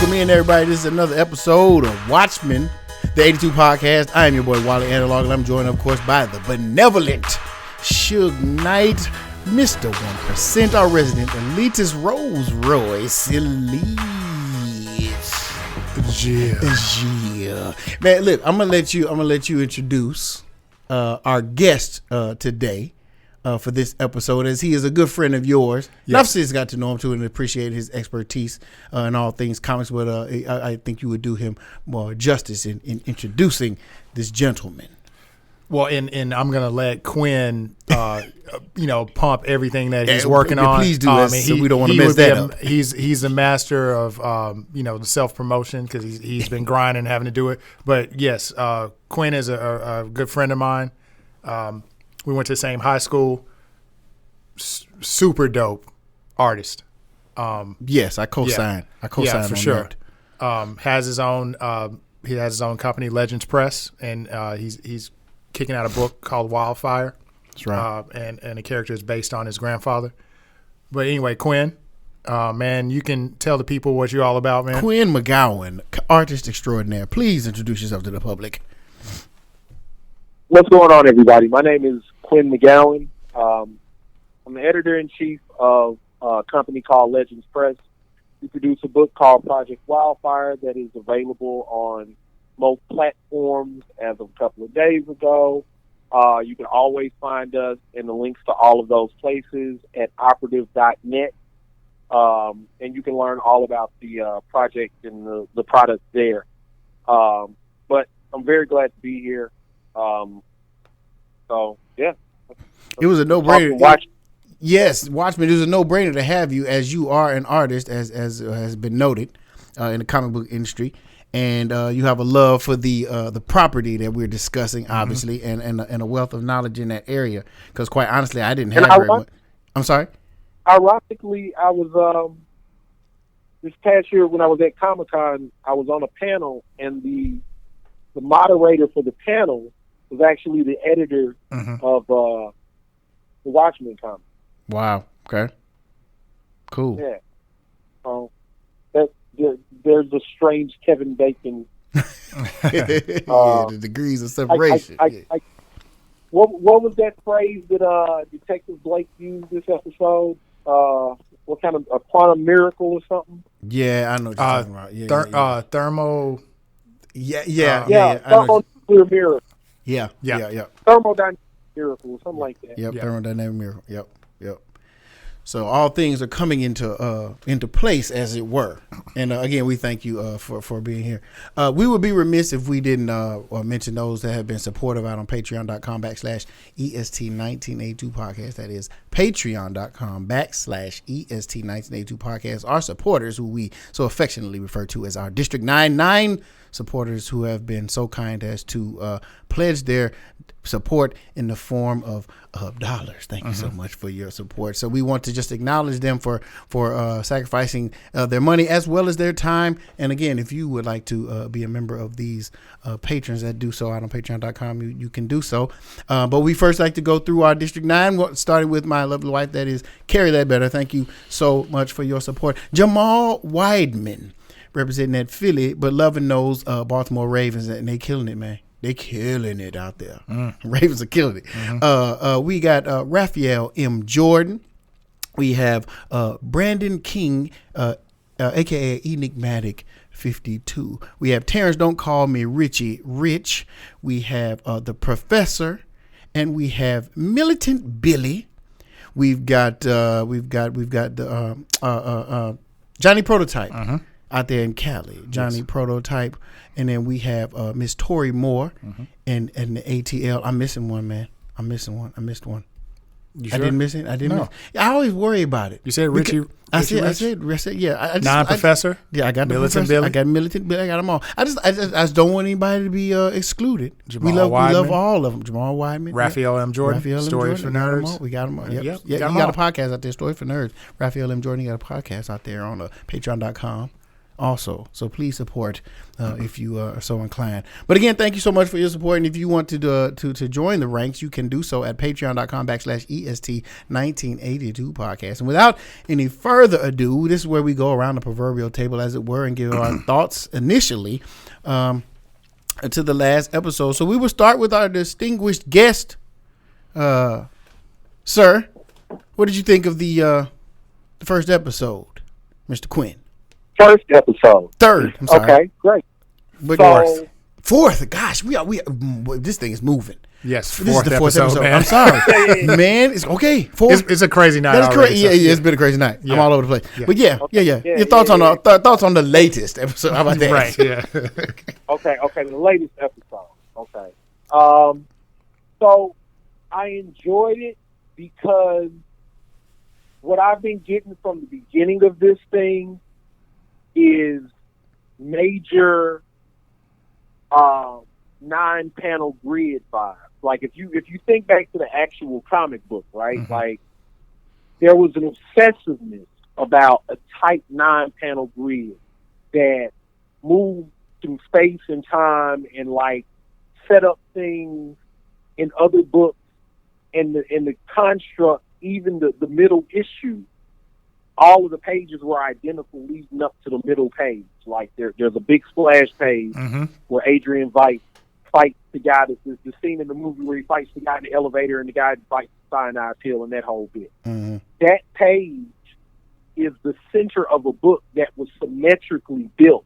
Welcome in, everybody. This is another episode of Watchmen, the 82 podcast. I am your boy, Wally Analog, and I'm joined, of course, by the benevolent Suge Knight, Mr. 1%, our resident elitist Rose Royce Elise. Yeah. Man, look, I'm gonna let you introduce our guest today. For this episode, as he is a good friend of yours. Yes. I've since got to know him too and appreciate his expertise in all things comics, but I think you would do him more justice in introducing this gentleman. Well, and I'm gonna let Quinn, pump everything that he's working on. Please do that, so we don't want to mess that up. He's a master of the self promotion because he's been grinding, having to do it. But yes, Quinn is a good friend of mine. We went to the same high school. Super dope artist. Yes, I co-sign. Yeah. I co-sign for on sure. That. Has his own. He has his own company, Legends Press, and he's kicking out a book called Wildfire. That's right. And the character is based on his grandfather. But anyway, Quinn, man, you can tell the people what you're all about, man. Quinn McGowan, artist extraordinaire. Please introduce yourself to the public. What's going on, everybody? My name is Quinn McGowan. I'm the editor-in-chief of a company called Legends Press. We produce a book called Project Wildfire that is available on most platforms as of a couple of days ago. You can always find us in the links to all of those places at operative.net. And you can learn all about the project and the product there. But I'm very glad to be here. So yeah, it was a no-brainer. Yes, Watchmen. It was a no-brainer to have you, as you are an artist, as has been noted in the comic book industry, and you have a love for the property that we're discussing, obviously, mm-hmm. and a wealth of knowledge in that area. Because quite honestly, I didn't have very much. I'm sorry. Ironically, I was this past year when I was at Comic-Con, I was on a panel, and the moderator for the panel was actually the editor mm-hmm. of the Watchmen comic. Wow. Okay. Cool. Yeah. There's a strange Kevin Bacon. The degrees of separation. What was that phrase that Detective Blake used this episode? What kind of a quantum miracle or something? Yeah, I know what you're talking about. Thermo. Thermonuclear miracle. Yeah. Thermodynamic miracle, something like that. Yep. Thermodynamic miracle. Yep. So all things are coming into place, as it were. And again, we thank you for being here. We would be remiss if we didn't mention those that have been supportive out on patreon.com/EST1982 podcast. That is patreon.com/EST1982 podcast. Our supporters, who we so affectionately refer to as our District 99 supporters, who have been so kind as to pledge their support in the form of dollars. Thank you so much for your support. So we want to just acknowledge them for sacrificing their money as well as their time. And again, if you would like to be a member of these patrons that do so out on patreon.com, you can do so. But we first like to go through our District 9, starting with my lovely wife, that is Carrie Ledbetter. Thank you so much for your support. Jamal Weidman, representing that Philly, but loving those Baltimore Ravens, and they killing it, man. They killing it out there. Ravens are killing it. Mm-hmm. We got Raphael M. Jordan. We have Brandon King, a.k.a. Enigmatic 52. We have Terrence Don't Call Me Richie Rich. We have the Professor, and we have Militant Billy. We've got the Johnny Prototype out there in Cali. Johnny Prototype. And then we have Miss Tori Moore and the ATL. I'm missing one, man. I missed one. You sure? I didn't miss it. I always worry about it. You said Richie. I said, yeah. Non-professor. I got the Militant Billy. Billy. I got Militant Billy. I got them all. I just don't want anybody to be excluded. We love all of them. Jamal Weidman, Raphael M. Jordan, Stories for Nerds. We got them all. Yep. You got a podcast out there, Story for Nerds. Raphael M. Jordan, you got a podcast out there on patreon.com. also. So please support if you are so inclined. But again, thank you so much for your support. And if you want to join the ranks, you can do so at patreon.com/EST1982 podcast. And without any further ado, this is where we go around the proverbial table, as it were, and give our thoughts initially to the last episode. So we will start with our distinguished guest. Sir, what did you think of the first episode, Mr. Quinn? First episode. Third. I'm sorry. Okay, great. But So, fourth. Gosh, we this thing is moving. Yes, This is the fourth episode. man. I'm sorry, man. It's okay. Fourth. It's a crazy night. That's already, crazy. Yeah, it's been a crazy night. I'm all over the place. Yeah. But yeah. Your thoughts on thoughts on the latest episode? How about that? Right. Yeah. okay, the latest episode. Okay. So I enjoyed it because what I've been getting from the beginning of this thing is major 9-panel grid vibes. Like if you think back to the actual comic book, right? Mm-hmm. Like there was an obsessiveness about a tight 9-panel grid that moved through space and time and like set up things in other books and the construct, even the middle issue. All of the pages were identical leading up to the middle page. Like there's a big splash page where Adrian Veidt fights the guy. The scene in the movie where he fights the guy in the elevator and the guy fights the cyanide pill and that whole bit. Mm-hmm. That page is the center of a book that was symmetrically built.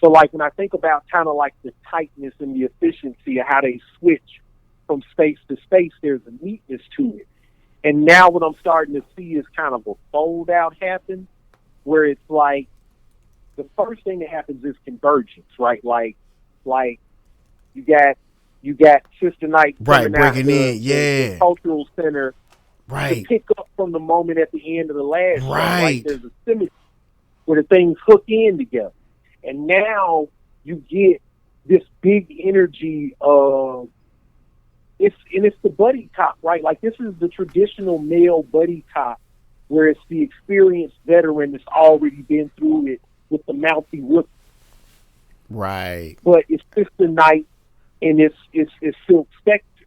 So like when I think about kind of like the tightness and the efficiency of how they switch from space to space, there's a neatness to it. And now what I'm starting to see is kind of a fold out happen where it's like the first thing that happens is convergence, right? Like you got Sister Night Right, coming out breaking the- in, yeah. the cultural center Right. to pick up from the moment at the end of the last show. Right. Like there's a symmetry where the things hook in together. And now you get this big energy of it's the buddy cop, right? Like this is the traditional male buddy cop where it's the experienced veteran that's already been through it with the mouthy rookie. Right. But it's Sister Night and it's Silk Spectre,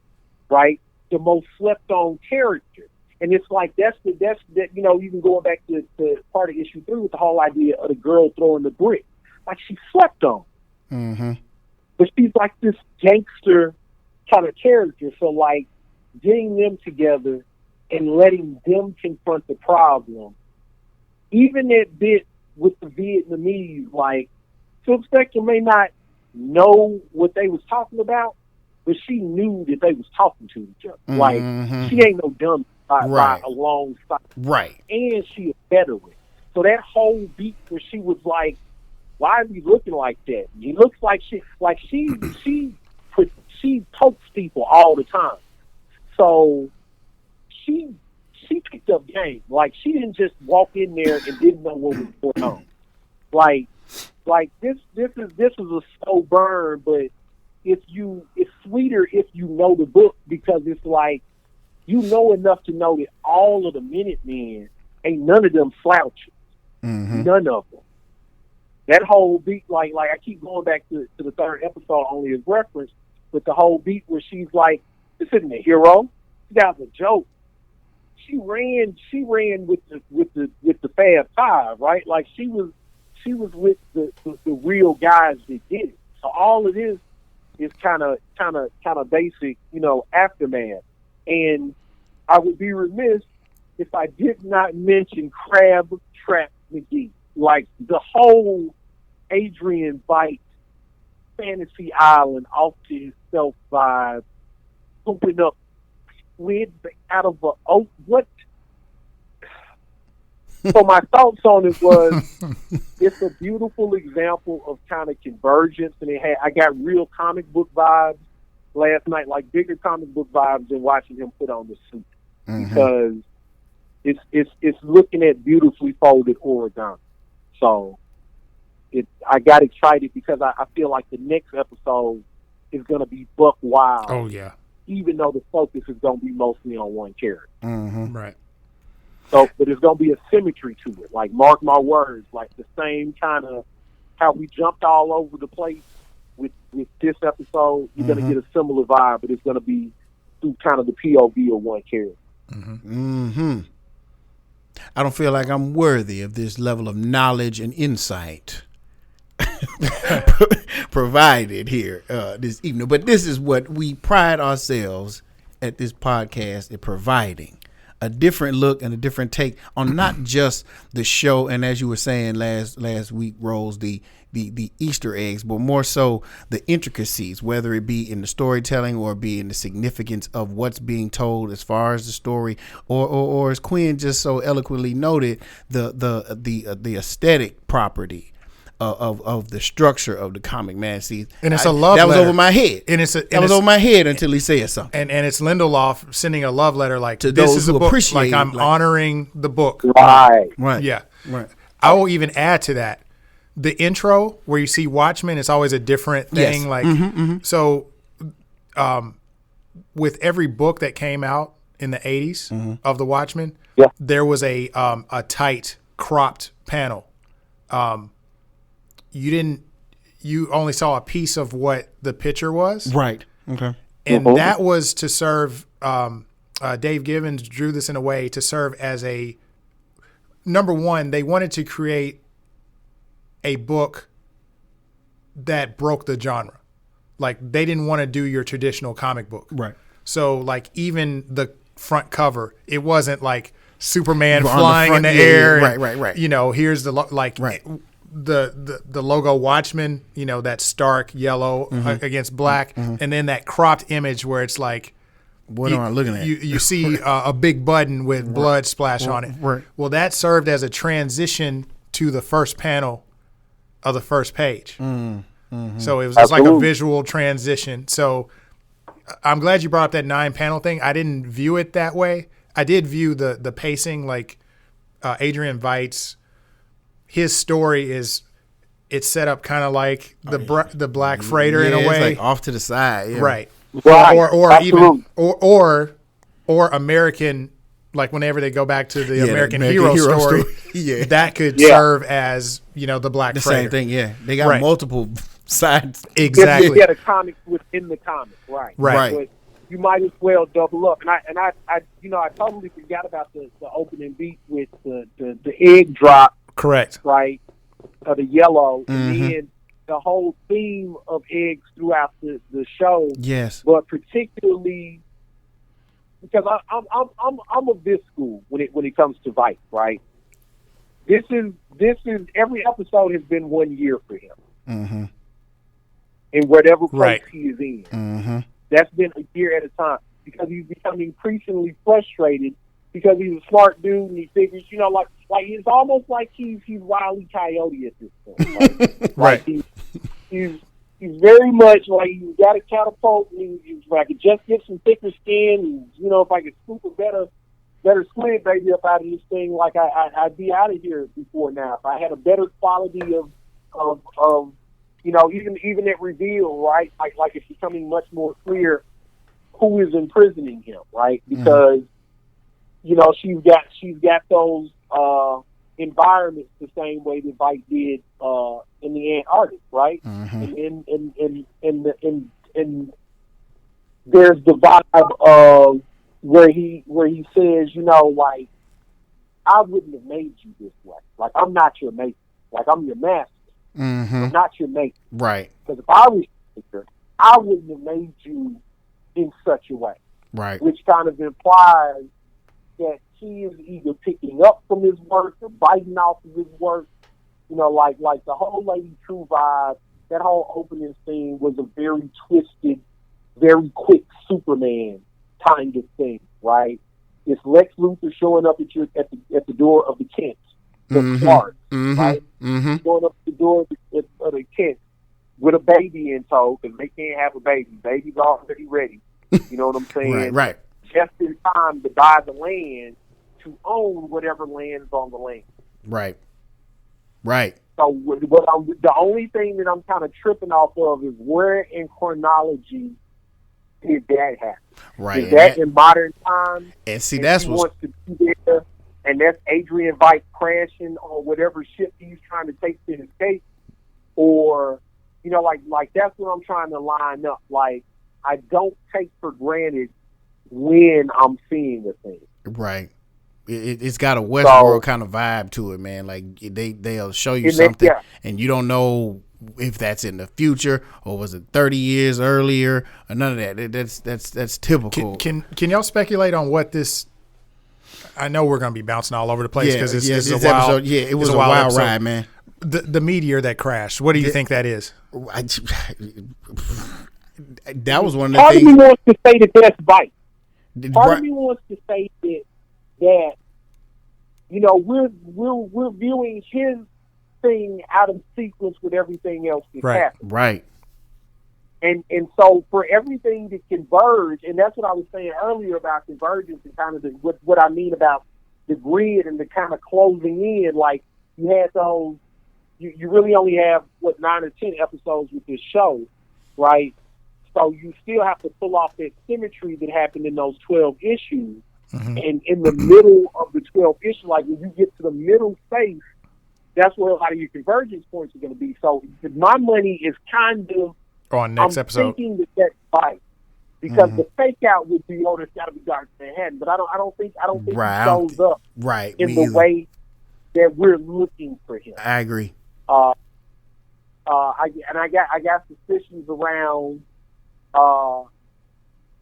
right? The most slept on character. And it's like that's you know, even going back to part of issue 3 with the whole idea of the girl throwing the brick. Like she slept on. Mm-hmm. But she's like this gangster kind of character. So like getting them together and letting them confront the problem. Even that bit with the Vietnamese, like Silk Spectre may not know what they was talking about, but she knew that they was talking to each other. Mm-hmm. Like she ain't no dumb by a long shot. Right. And she a veteran. So that whole beat where she was like, why is he looking like that? He looks like she pokes people all the time. So she picked up game. Like she didn't just walk in there and didn't know what was going on. Like this is a slow burn, but it's sweeter if you know the book because it's like you know enough to know that all of the Minutemen ain't none of them slouches. Mm-hmm. None of them. That whole beat, like I keep going back to the third episode only as reference, but the whole beat where she's like, "This isn't a hero. This guy's a joke." She ran with the Fab Five, right? Like she was with the real guys that did it. So all it is kind of basic, you know, aftermath. And I would be remiss if I did not mention Crab Trap McGee. Like the whole Adrian Veidt Fantasy Island off to himself vibe, open up squid out of a oat. What? So my thoughts on it was, it's a beautiful example of kind of convergence, and I got real comic book vibes last night, like bigger comic book vibes than watching him put on the suit, because it's looking at beautifully folded origami. So I got excited because I feel like the next episode is going to be buck wild. Oh yeah. Even though the focus is going to be mostly on one character. Mm-hmm. Right. So, but there's going to be a symmetry to it. Like, mark my words, like the same kind of how we jumped all over the place with this episode, you're going to get a similar vibe, but it's going to be through kind of the POV of one character. I don't feel like I'm worthy of this level of knowledge and insight provided here this evening. But this is what we pride ourselves at this podcast in providing. A different look and a different take on not just the show, and as you were saying last week, Rose, the Easter eggs, but more so the intricacies, whether it be in the storytelling or be in the significance of what's being told as far as the story, or as Quinn just so eloquently noted, the aesthetic property of the structure of the comic. Man, see, and it's a love that letter. was over my head, and that was over my head until he said something. And it's Lindelof sending a love letter like, to this those is a who book, appreciate like I'm it, like- honoring the book. Right. Right. I will even add to that the intro where you see Watchmen is always a different thing. Yes. Like so, with every book that came out in the 80s of the Watchmen, Yeah. there was a tight cropped panel. You only saw a piece of what the picture was. Right. Okay. And that was to serve, Dave Gibbons drew this in a way to serve as number one, they wanted to create a book that broke the genre. Like, they didn't want to do your traditional comic book. Right. So, like, even the front cover, it wasn't like Superman On the flying in front, the yeah, air. yeah, and, right. You know, here's the, Right. the logo Watchmen, you know, that stark yellow against black, and then that cropped image where it's like, What am I looking at? You see a big button with blood splash on it. Right. Well, that served as a transition to the first panel of the first page. So it was just like a Absolutely. visual transition. So I'm glad you brought up that 9-panel thing. I didn't view it that way. I did view the pacing, like Adrian Veidt, his story it's set up kind of like the Black Freighter in a it's way. like off to the side. Yeah. Right. Right. Or Absolutely. even or American, like whenever they go back to the Yeah, the American American Hero Hero story, story. Yeah. that could Yeah. serve as, you know, the Black The Freighter. same thing. Yeah. They got Right. multiple sides. Exactly. Yeah, the comics within the comics, right? Right. But you might as well double up. And I totally forgot about the opening beat with the egg drop, Correct. right? The yellow, and then the whole theme of eggs throughout the show. Yes. But particularly because I'm of this school when it comes to Veidt, right? This is every episode has been 1 year for him. Mm-hmm. In whatever place Right. he is in. Mm-hmm. That's been a year at a time because he's becoming increasingly frustrated because he's a smart dude and he figures, you know, like it's almost like he's Wile E. Coyote at this point. Like, Right. Like he's very much like he's got a catapult and he's like, just get some thicker skin and, you know, if I could scoop a better squid baby up out of this thing, like I'd be out of here before now. If I had a better quality of you know, even at reveal, right? Like it's becoming much more clear who is imprisoning him, right? Because you know she's got those environments the same way that Veidt did in the Antarctic, right? And there's the vibe of where he says, you know, like I wouldn't have made you this way. Like I'm not your mate. Like I'm your master. I'm not your mate. Right. Because if I was your maker, I wouldn't have made you in such a way. Right. Which kind of implies that he is either picking up from his work or biting off of his work. You know, like the whole Lady True vibe, that whole opening scene was a very twisted, very quick Superman kind of thing, right? It's Lex Luthor showing up at the door of the Kents, the Clark, right? Going up the door of the Kents with a baby in tow because they can't have a baby. Baby's already ready. You know what I'm saying? Right. Just in time to buy the land to own whatever lands on the land. Right. So the only thing that I'm kind of tripping off of is where in chronology did that happen? Right. Is that in modern times? And see, And that's he what's wants to be there, and that's Adrian Veidt crashing on whatever ship he's trying to take to escape. or, you know, like that's what I'm trying to line up. Like, I don't take for granted when I'm seeing the thing. Right. It's got a Westworld kind of vibe to it, man. Like they'll show you something, and you don't know if that's in the future or was it 30 years earlier or none of that. That's typical. Can y'all speculate on what this? I know we're going to be bouncing all over the place because this is a wild. Episode, it was a wild ride, man. The meteor that crashed. What do you think that is? That was one of the Part things. of me wants to say that that's Bite. Part of me wants to say that you know we're viewing his thing out of sequence with everything else that's happening. Right. And so for everything to converge, and that's what I was saying earlier about convergence and kind of what I mean about the grid and the kind of closing in. Like you had those, you really only have 9 or 10 episodes with this show, right? So you still have to pull off that symmetry that happened in those 12 issues. Mm-hmm. And in the middle of the 12 issues, like when you get to the middle space, that's where a lot of your convergence points are going to be. So my money is kind of on next episode. Thinking that's Bite, because the fake out would be, oh, there's got to be Dr. Manhattan, but I don't think he shows up in the way that we're looking for him. I agree. I got suspicions around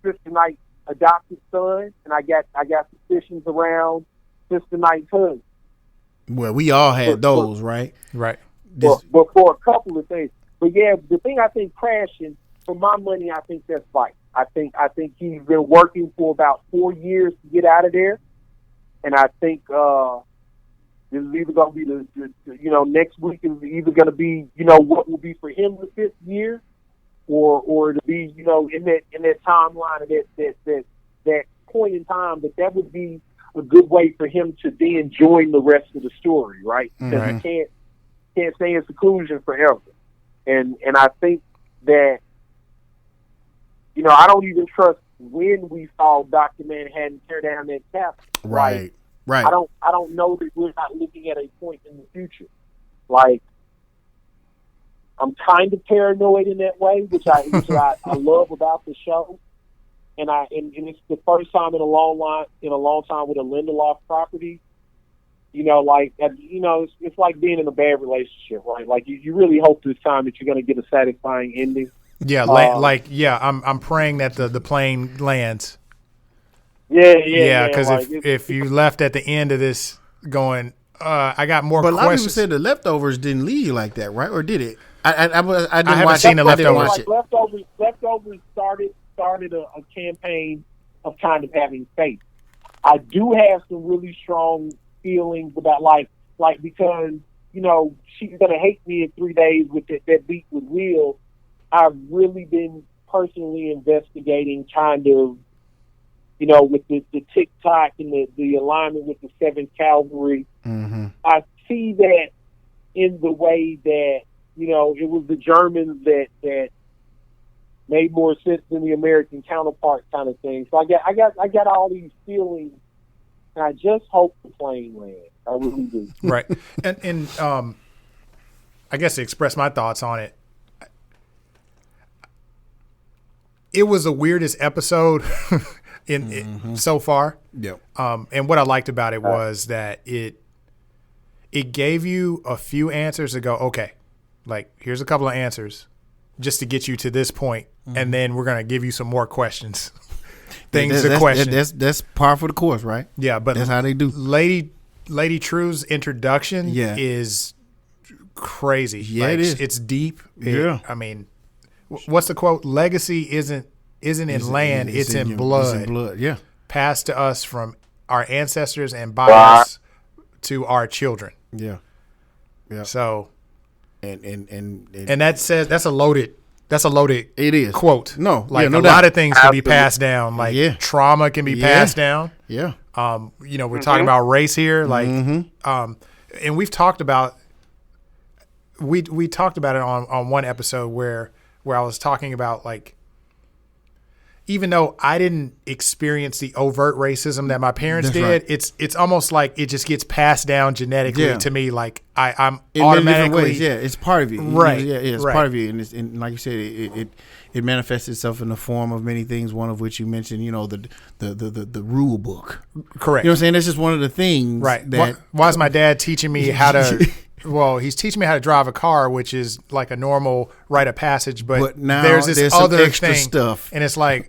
Sister Knight's adopted son, and I got suspicions around Sister Knight's husband. Well, we all had those, right? Right. But for a couple of things. But yeah, the thing I think crashing, for my money, I think that's Bite. I think he's been working for about 4 years to get out of there, and I think this is either going to be the next week is either going to be what will be for him the 5th year, or to be in that timeline of that point in time. But that would be a good way for him to then join the rest of the story, right? Because he can't stay in seclusion forever. And I think that, I don't even trust when we saw Dr. Manhattan tear down that castle. Right. I don't know that we're not looking at a point in the future. Like, I'm kind of paranoid in that way, which I love about the show. And it's the first time in a long time with a Lindelof property. It's like being in a bad relationship, right? Like you really hope this time that you're going to get a satisfying ending. Yeah, I'm praying that the plane lands. Yeah. Because if you left at the end of this going, I got more questions. But a lot of people said the Leftovers didn't leave you like that, right? Or did it? I haven't seen the Leftovers. Leftovers started a campaign of kind of having faith. I do have some really strong feelings about like because she's gonna hate me in 3 days with that beat with Will. I've really been personally investigating kind of with the TikTok and the alignment with the 7th Cavalry. Mm-hmm. I see that in the way that it was the Germans that made more sense than the American counterpart kind of thing. So I got all these feelings. And I just hope the plane lands. I really do. Right. And I guess to express my thoughts on it, it was the weirdest episode so far. Yep. And what I liked about it was that it gave you a few answers to go, okay, like here's a couple of answers just to get you to this point, and then we're going to give you some more questions. Things to question. That's par for the course, right? Yeah, but that's how they do. Lady True's introduction is crazy. Yeah, it is. It's deep. I mean, what's the quote? Legacy isn't in land, it's in blood. It's in blood, yeah. Passed to us from our ancestors and by us to our children. Yeah. So, and that says that's a loaded. It is quote. No, like no a doubt. lot of things can be passed down. Like trauma can be passed down. Yeah. We're talking about race here. Like, and we've talked about. We talked about it on one episode where I was talking about like even though I didn't experience the overt racism that my parents That's did, right. it's almost like it just gets passed down genetically Yeah. to me. Like I'm in many different automatically ways. Yeah, it's part of you. Right, Yeah, it's right. part of you, and like you said, it manifests itself in the form of many things. One of which you mentioned, the rule book. correct. You know what I'm saying? That's just one of the things. Right. That Why is my dad teaching me how to? Well, he's teaching me how to drive a car, which is like a normal rite of passage. But now there's this there's some other extra thing, stuff. and it's like,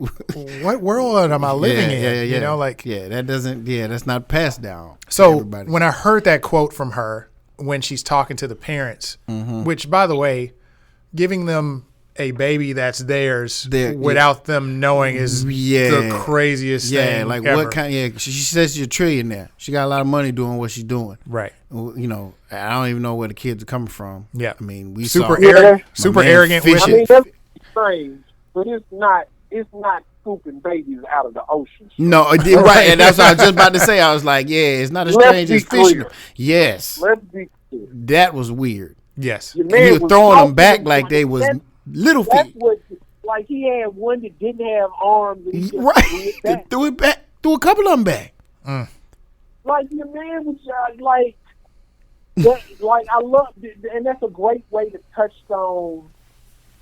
what world am I living in? Yeah. You know, like that doesn't. Yeah, that's not passed down. to So everybody. when I heard that quote from her when she's talking to the parents, Mm-hmm. which by the way, giving them a baby that's theirs without them knowing is the craziest thing. like ever. what kind? Yeah, she says she's a trillionaire. She got a lot of money doing what she's doing. Right. You know, I don't even know where the kids are coming from. Yeah. I mean, we Super saw arrogant- my super man arrogant with fishing. I mean, that's strange, but it's not scooping babies out of the ocean. No, it did, right, and that's what I was just about to say. I was like, yeah, it's not as Let's strange be as fishing. clear. Yes, Let's be clear. that was weird. Yes. Your And man he was throwing them back talking like they was that's- little That's feet. what, like he had one that didn't have arms. And he just threw Right, it back. threw it back, threw a couple of them back. Like your man was like, that, like I love, and that's a great way to touch on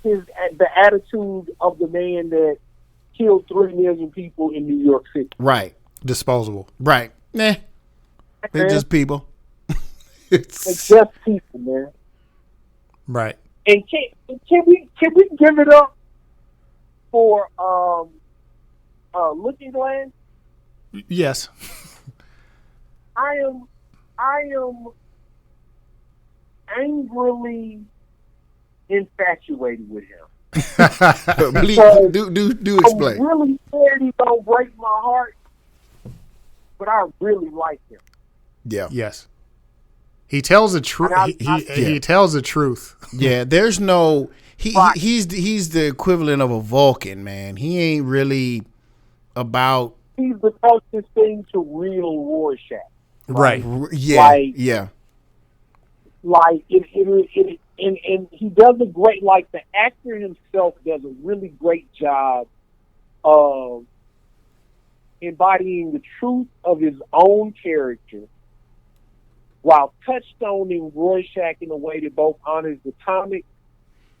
the attitude of the man that killed 3 million people in New York City. Right, Disposable. right. Nah, they're just people. It's just people, man. Right. And can we give it up for Looking Glass? Yes. I am angrily infatuated with him. Please do explain. I'm really scared he don't break my heart, but I really like him. Yeah, Yes. He tells the truth. And He tells the truth. yeah. There's no Right. he's the equivalent of a Vulcan, man. He ain't really about He's the closest thing to real Rorschach. Right. yeah, Like- yeah. Like and he does a great, like the actor himself does a really great job of embodying the truth of his own character while touchstoning Rorschach in a way that both honors the comic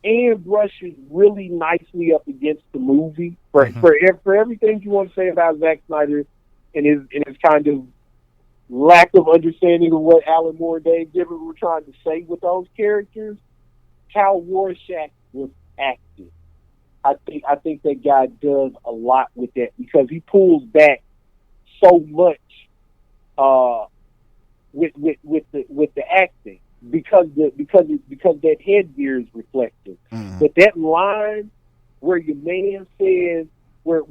and brushes really nicely up against the movie. For everything you want to say about Zack Snyder and his kind of lack of understanding of what Alan Moore and Dave Gibbons were trying to say with those characters, how Rorschach was acted. I think that guy does a lot with that because he pulls back so much with the acting because that headgear is reflective. Mhm. But that line where your man says where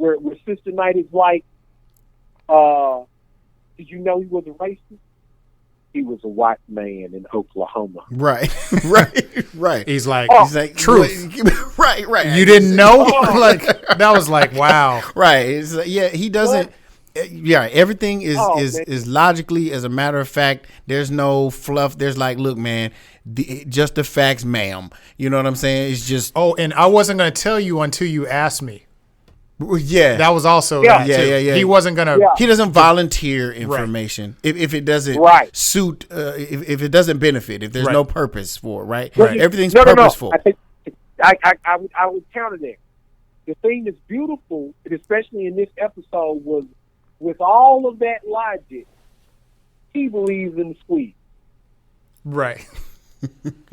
Sister Knight is like, did you know he was a racist? He was a white man in Oklahoma. Right. Right. He's like, He's like truth. Right. You didn't know? Like that was like, wow. Right. It's like, yeah, he doesn't. Yeah, everything is Man. is logically. As a matter of fact, there's no fluff. There's like, look, man, just the facts, ma'am. You know what I'm saying? It's just, Oh, and I wasn't going to tell you until you asked me. yeah. That was also Yeah. that too. Yeah. He wasn't going to. Yeah. He doesn't volunteer information if it doesn't Right. suit, if it doesn't benefit, if there's Right. no purpose for it, right? Right. Everything's No. purposeful. I think I would counter that. The thing that's beautiful, and especially in this episode, was with all of that logic, he believes in the squeeze. Right.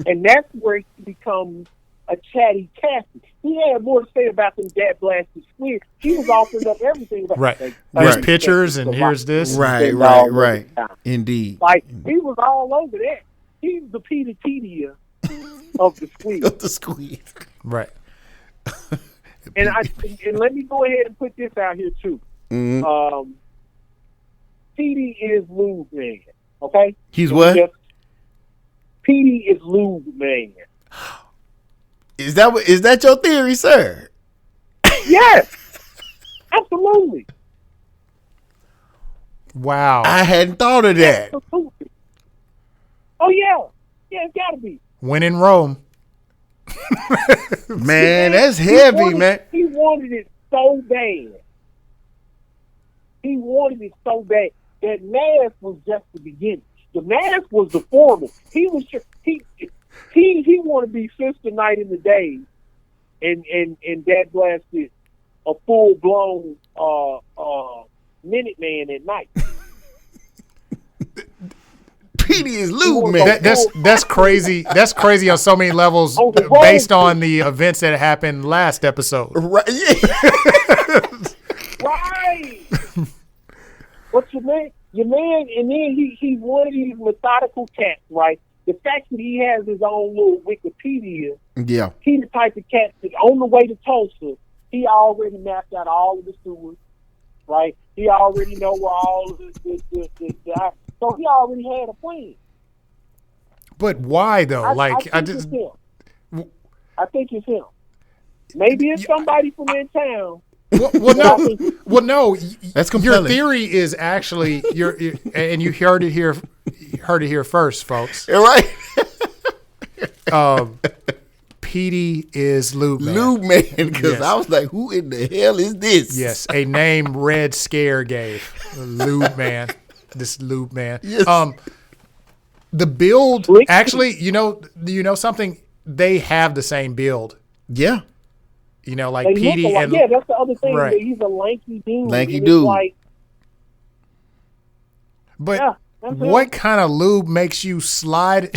And that's where he becomes a chatty Cathy. He had more to say about them dad blasted squid. He was offering up everything. About Right. Like, Here's Right. pictures and here's this. Right. And all of Right. the time. Indeed. Like, he was all over that. He's the Peter Tedia of the squeeze. The squeeze. Right. And let me go ahead and put this out here too. Mhm. Petey is lube man. Okay? He's what? Petey is lube man. Is that your theory, sir? Yes. Absolutely. Wow. I hadn't thought of that. Absolutely. Oh yeah. Yeah, it's gotta be. When in Rome. Man, that's heavy, man. He wanted it so bad. He wanted it so bad. That mask was just the beginning. The mask was the formal. He was he wanted to be Sister Night in the day, and that blasted a full blown Minuteman at night. Petey is lube, man. That's crazy. That's crazy on so many levels based on the events that happened last episode. Right. Yeah. Right. But your man, and then he's one of these methodical cats, right? The fact that he has his own little Wikipedia, Yeah. he the type of cat that on the way to Tulsa, he already mapped out all of the sewers, right? He already know where all of the so he already had a plan. But why though? I think it's him. Maybe it's somebody from in town. Well, no. That's your compelling. theory is actually and you heard it here first, folks. Right. Petey is Lube Man. Lube man, because Yes. I was like, who in the hell is this? Yes, a name Red Scare gave. Lube Man. This Lube Man. Yes. The build actually, you know something? They have the same build. Yeah. You know, like They Petey look alike. and Yeah, that's the other thing. Right. That he's a lanky dude. Lanky and it's dude. Like, but yeah, that's what kind of lube makes you slide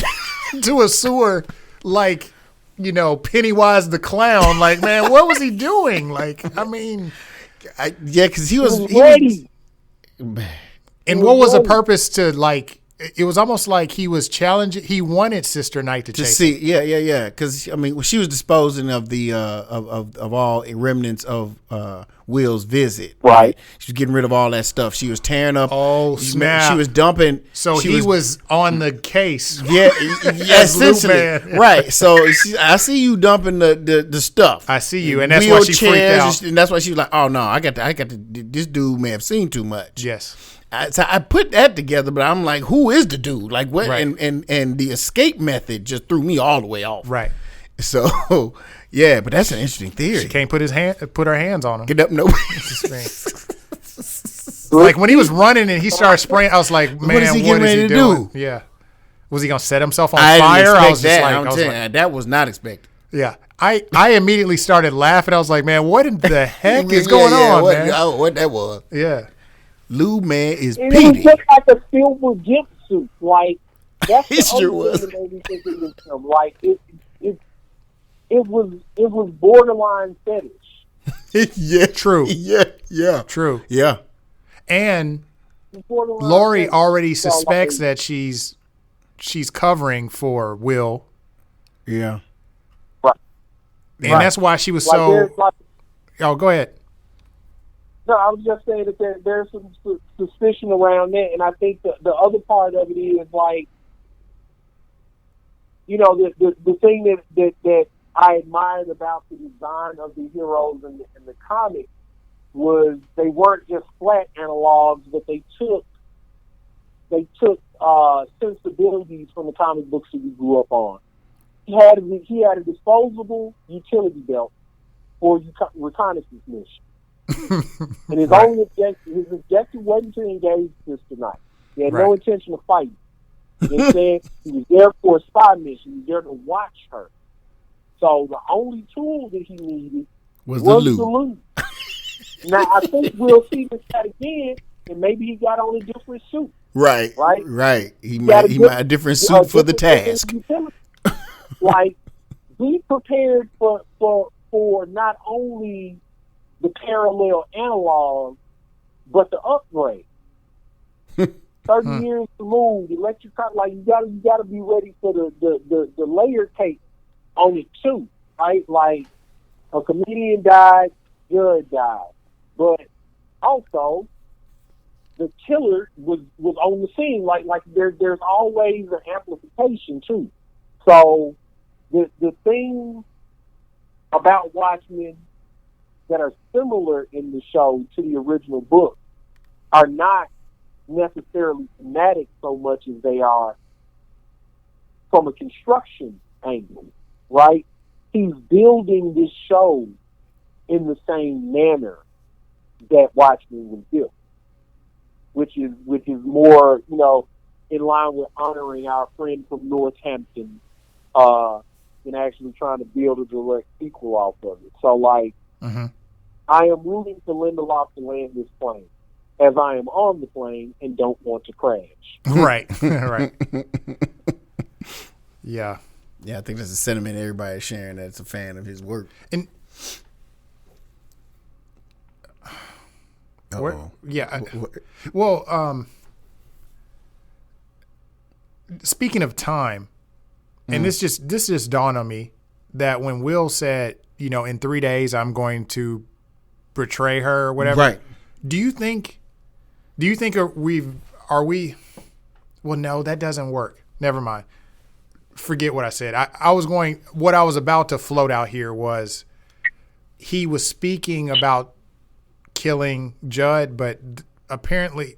to a sewer like, Pennywise the clown? Like, man, what was he doing? Like, I mean, Yeah, because he was ready. and what was the purpose to like? It was almost like he was challenging. He wanted Sister Night to to chase see. Yeah. Because I mean, she was disposing of the of all remnants of Will's visit. Right. She was getting rid of all that stuff. She was tearing up. Oh, snap. She was dumping. So she he was on the case. Yeah, As Lube essentially. Man. Right. So I see you dumping the stuff. I see you, and that's why she freaked out. And that's why she was like, "Oh no, I got to. This dude may have seen too much." Yes. So I put that together, but I'm like, "Who is the dude? Like what?" Right. And the escape method just threw me all the way off. Right. So yeah, but that's an interesting theory. She can't put her hands on him. Get up, no. Like when he was running and he started spraying, I was like, man, What is he getting ready to doing? do? Yeah. Was he gonna set himself on I fire? didn't I expect was just that. like, I'm telling you, that was not expected. yeah. I immediately started laughing. I was like, man, what in the heck is going on, man? What that was? Yeah. Lube Man is And it was Petey. just like a silver gimp suit. Like that's It the sure other was. thing that made me think it was him. Like it was borderline fetish. Yeah, True. Yeah. True. Yeah. And It was borderline Lori fetish. already So, suspects like, that she's covering for Will, Yeah. and Right. that's why she was like so. there's like, Oh, go ahead. no, I was just saying that there's some suspicion around that, and I think the other part of it is like, the thing that I admired about the design of the heroes in the comic was they weren't just flat analogs, but they took sensibilities from the comic books that we grew up on. He had a disposable utility belt for reconnaissance mission. And his Right. only objective wasn't to engage Sister Night. He had no Right. intention of fighting. Instead, he was there for a spy mission. He was there to watch her. So the only tool that he needed Was was the the lube. lube. Now I think we'll see this cat again, and maybe he got on a different suit. Right. Right. He got might a different suit for the task. Like, be prepared for not only the parallel analog, but the upgrade. 30 years to move, electric, like you gotta be ready for the layer cake on it too, right? Like a comedian died, Judd died, but also the killer was on the scene. Like there's always an amplification too. So the things about Watchmen that are similar in the show to the original book are not necessarily thematic so much as they are from a construction angle, right? He's building this show in the same manner that Watchmen was built, which is more, in line with honoring our friend from Northampton, and actually trying to build a direct sequel off of it. So, like, I am rooting for Lindelof to land this plane, as I am on the plane and don't want to crash. Right, right. Yeah. Yeah, I think that's a sentiment everybody's sharing that's a fan of his work. And yeah. Well, speaking of time, and this just dawned on me that when Will said, in 3 days I'm going to betray her or whatever. Right. Do you think are we well, no, that doesn't work. Never mind. Forget what I said. What I was about to float out here was he was speaking about killing Judd, but apparently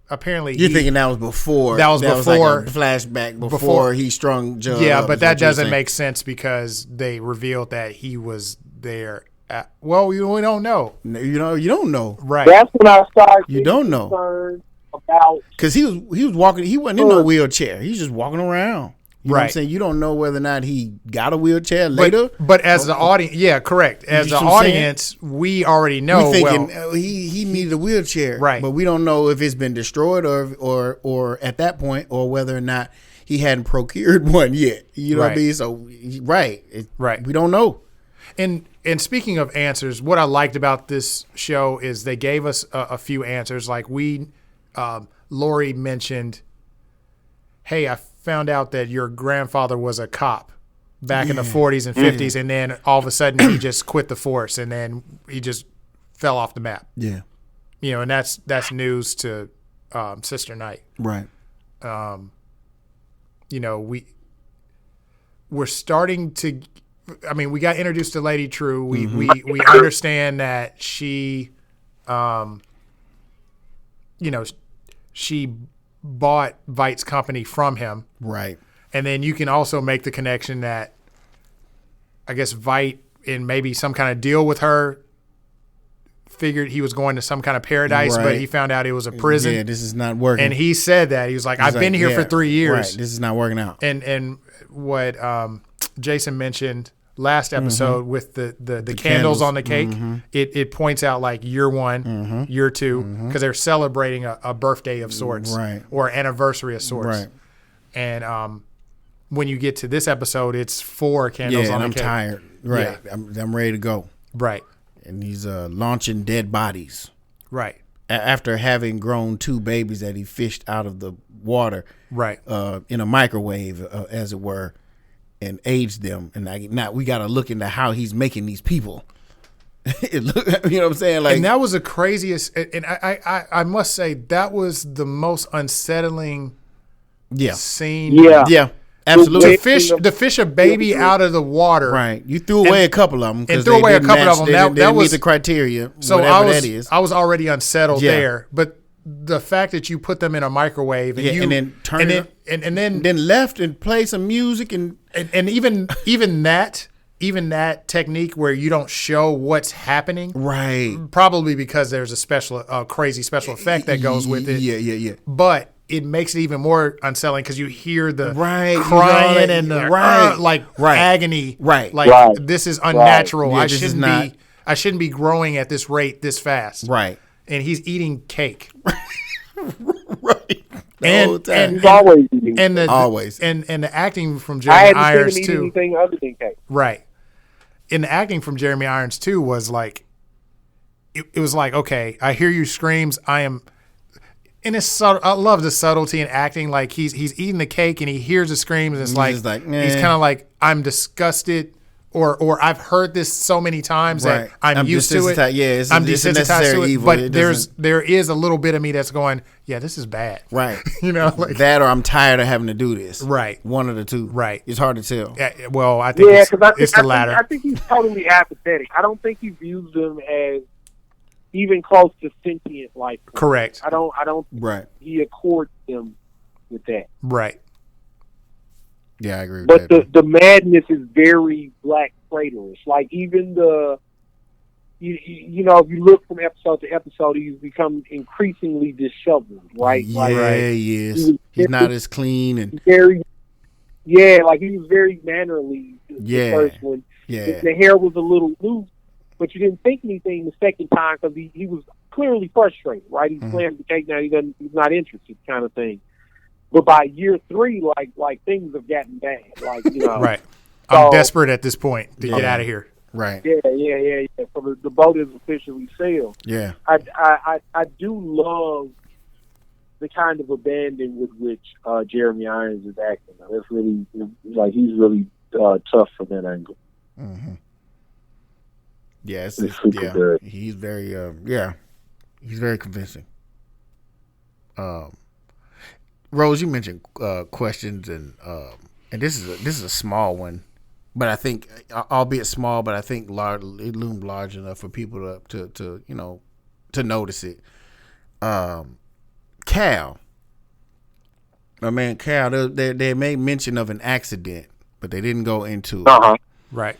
you're thinking that was before. That was before like a flashback before he strung Judd. Yeah, but that doesn't make sense because they revealed that he was there. Well, we don't know. You don't know. Right. That's when I started. You don't know about because he was walking. He wasn't in no wheelchair. He was just walking around. You know what I'm saying? You don't know whether or not he got a wheelchair later. But as the audience, yeah, correct. As the audience, we already know. We're thinking he needed a wheelchair, right? But we don't know if it's been destroyed or at that point, or whether or not he hadn't procured one yet. You know what I mean? So right. We don't know. And speaking of answers, what I liked about this show is they gave us a few answers. Like Lori mentioned, hey, I found out that your grandfather was a cop back in the 40s and 50s, and then all of a sudden he just quit the force, and then he just fell off the map. Yeah. And that's news to Sister Night. Right. We're starting to we got introduced to Lady True. We understand that she she bought Veight's company from him. Right. And then you can also make the connection that I guess Veidt, in maybe some kind of deal with her, figured he was going to some kind of paradise, but he found out it was a prison. Yeah, this is not working. And he said that. He was like, I've been here for 3 years. Right, this is not working out. And what Jason mentioned last episode with the candles on the cake, it points out like year one, year two, because they're celebrating a birthday of sorts, or anniversary of sorts. Right. And when you get to this episode, it's 4 candles on the cake. I'm tired. Right. Yeah. I'm ready to go. Right. And he's launching dead bodies. Right. After having grown 2 babies that he fished out of the water. Right. In a microwave, as it were. And aged them, and now we got to look into how he's making these people. You know what I'm saying? Like, and that was the craziest. And I must say that was the most unsettling. Scene. Yeah. Absolutely. To fish a baby out of the water. Right. You threw away a couple of them. And threw away a couple of them. That was meet the criteria. So I was already unsettled there, but the fact that you put them in a microwave and then turned and then left and played some music and even that technique where you don't show what's happening, right? Probably because there's a crazy special effect that goes with it. Yeah. But it makes it even more unsettling because you hear the crying and the agony. Right. Like this is unnatural. Yeah, I shouldn't be growing at this rate this fast. Right. And he's eating cake. Right. He's always eating. And the acting from Jeremy Irons too. Anything other than cake. Right. And the acting from Jeremy Irons too was like, it was like, okay, I hear your screams. And it's subtle. I love the subtlety in acting. Like he's eating the cake and he hears the screams. And it's he's kind of like, I'm disgusted. Or I've heard this so many times that I'm used to it. Yeah, I'm desensitized to it. Evil. But there is a little bit of me that's going, yeah, this is bad. Right. Like that, or I'm tired of having to do this. Right. One of the two. Right. It's hard to tell. Well, I think it's the latter. I think he's totally apathetic. I don't think he views them as even close to sentient life. Correct. I don't. Right. He accords them with that. Right. Yeah, I agree with that. But the madness is very Black Praetorish. Like even the you know, if you look from episode to episode, he's become increasingly disheveled, right? Yeah, like, he is. He's not as clean and very, like he was very mannerly. The first one, the hair was a little loose, but you didn't think anything the second time because he was clearly frustrated, right? He's playing the cake now. He's not interested, kind of thing. But by year 3, like things have gotten bad, like, you know. Right. I'm desperate at this point to get out of here. Right. Yeah. So the boat is officially sailed. Yeah. I do love the kind of abandon with which Jeremy Irons is acting. That's really, like, he's really tough from that angle. Mm-hmm. Yeah, it's super good. He's very, he's very convincing. Rose, you mentioned questions, and this is a small one, but I think, albeit small, but I think it loomed large enough for people to you know, to notice it. Cal, my man Cal, they made mention of an accident, but they didn't go into it. Right.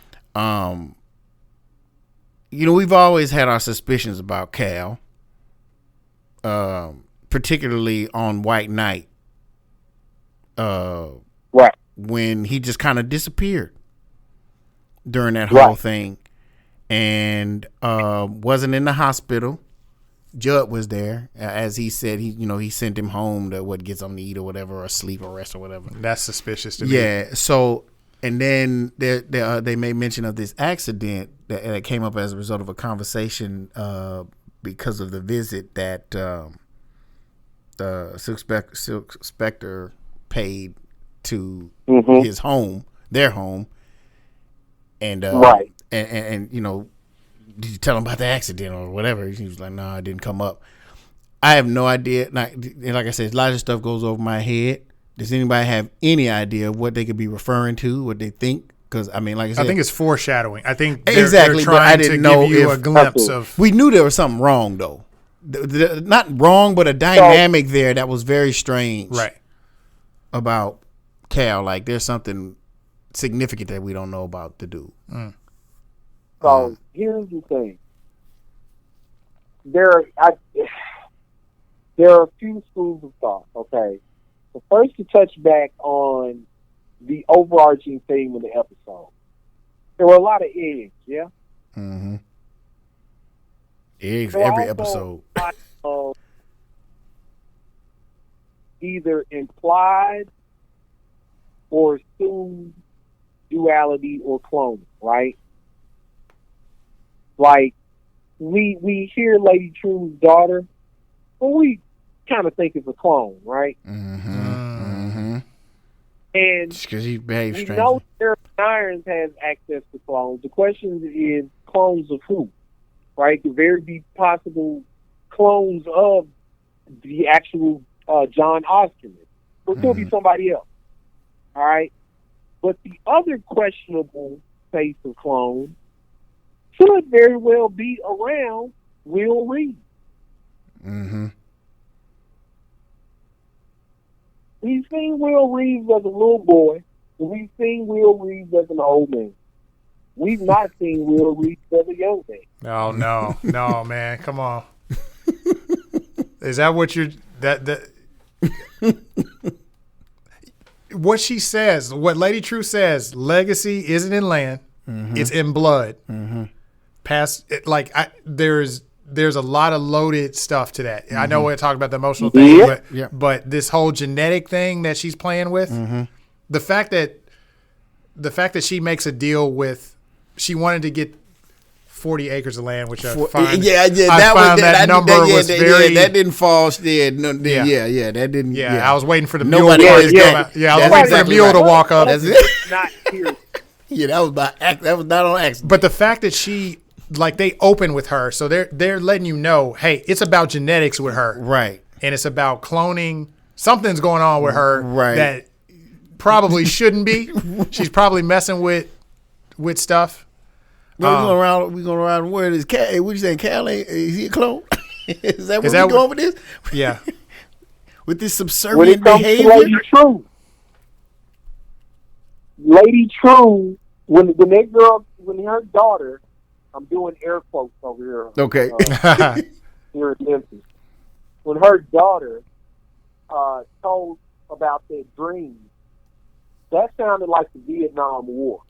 You know, we've always had our suspicions about Cal, particularly on White Night. Right. When he just kind of disappeared during that whole thing, and wasn't in the hospital. Judd was there, as he said. He sent him home to get something to eat or whatever, or sleep or rest or whatever. That's suspicious to me. Yeah. So, and then they made mention of this accident that came up as a result of a conversation because of the visit that Silk Spector paid to his home, their home, and and you know, did you tell him about the accident or whatever? He was like, no, it didn't come up. I have no idea. Like I said, a lot of stuff goes over my head. Does anybody have any idea of what they could be referring to, what they think? Because I mean, like I said, I think it's foreshadowing. I think exactly, they're trying but I didn't to know give you if a glimpse of. We knew there was something wrong, though. Not wrong, but a dynamic there that was very strange. Right. about Cal. Like there's something significant that we don't know about the dude. So here's the thing. There are a few schools of thought, okay? So first to touch back on the overarching theme of the episode. There were a lot of eggs, yeah? Mm-hmm. Eggs There every also episode. a lot of either implied or assumed duality or cloning, right? Like, we hear Lady True's daughter, but we kind of think it's a clone, right? Mm-hmm. And Because he behaves we strangely. know Jeremy Irons has access to clones. The question is clones of who, right? Could very be possible clones of the actual John Osterman. Or it could be somebody else, all right? But the other questionable face of clone could very well be around Will Reed. Mm-hmm. We've seen Will Reeves as a little boy, and we've seen Will Reeves as an old man. We've not seen Will Reeves as a young man. Oh no, man, come on. Is that what you're that? What she says, what Lady True says, legacy isn't in land, it's in blood. Past, there's a lot of loaded stuff to that. I know we're talking about the emotional thing, but this whole genetic thing that she's playing with, the fact that she makes a deal with, she wanted to get 40 acres of land, which I find, that number was very. that didn't fall. That didn't. I was waiting for the mule. Nobody I was got- waiting for the mule to walk up. That's it. Not here. Yeah, that was not on accident. But the fact that she, like, they open with her, so they're letting you know, hey, it's about genetics with her, Right. and it's about cloning. Something's going on with her Right. that probably shouldn't be. She's probably messing with stuff. We going around. Where is Cal? Hey, what you saying? Cal? Is he a clone? Is that where we going with this? Yeah. With this When subservient it comes behavior. to Lady True, when her daughter I'm doing air quotes over here. Okay. Here in Memphis. When her daughter told about their dreams, that sounded like the Vietnam War.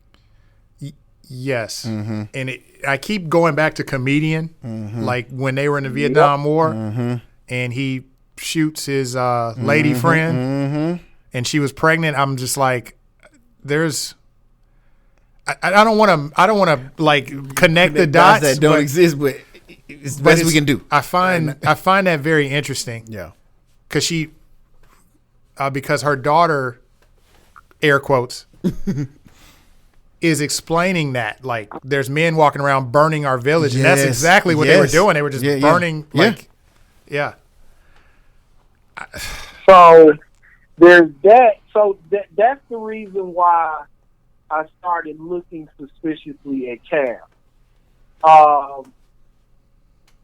Yes. Mm-hmm. And I keep going back to Comedian, like when they were in the Vietnam War, and he shoots his lady friend, and she was pregnant. I'm just like, I don't want to like connect the dots that don't exist, but it's the best we can do. I find that very interesting. Yeah. Because because her daughter, air quotes, is explaining that like there's men walking around burning our village, and that's Yes. exactly what they were doing. They were just burning, like, yeah. So there's that. So that's the reason why I started looking suspiciously at Cal.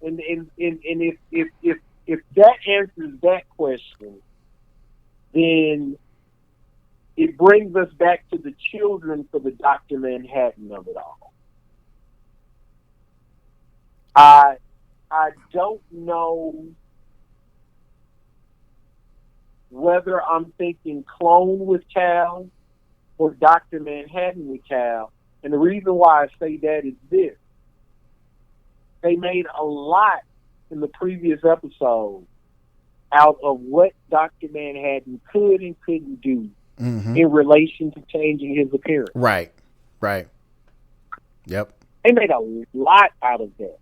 And if that answers that question, then it brings us back to the children for the Dr. Manhattan of it all. I don't know whether I'm thinking clone with Cal or Dr. Manhattan with Cal. And the reason why I say that is this. They made a lot in the previous episode out of what Dr. Manhattan could and couldn't do in relation to changing his appearance. Right. Yep. They made a lot out of that.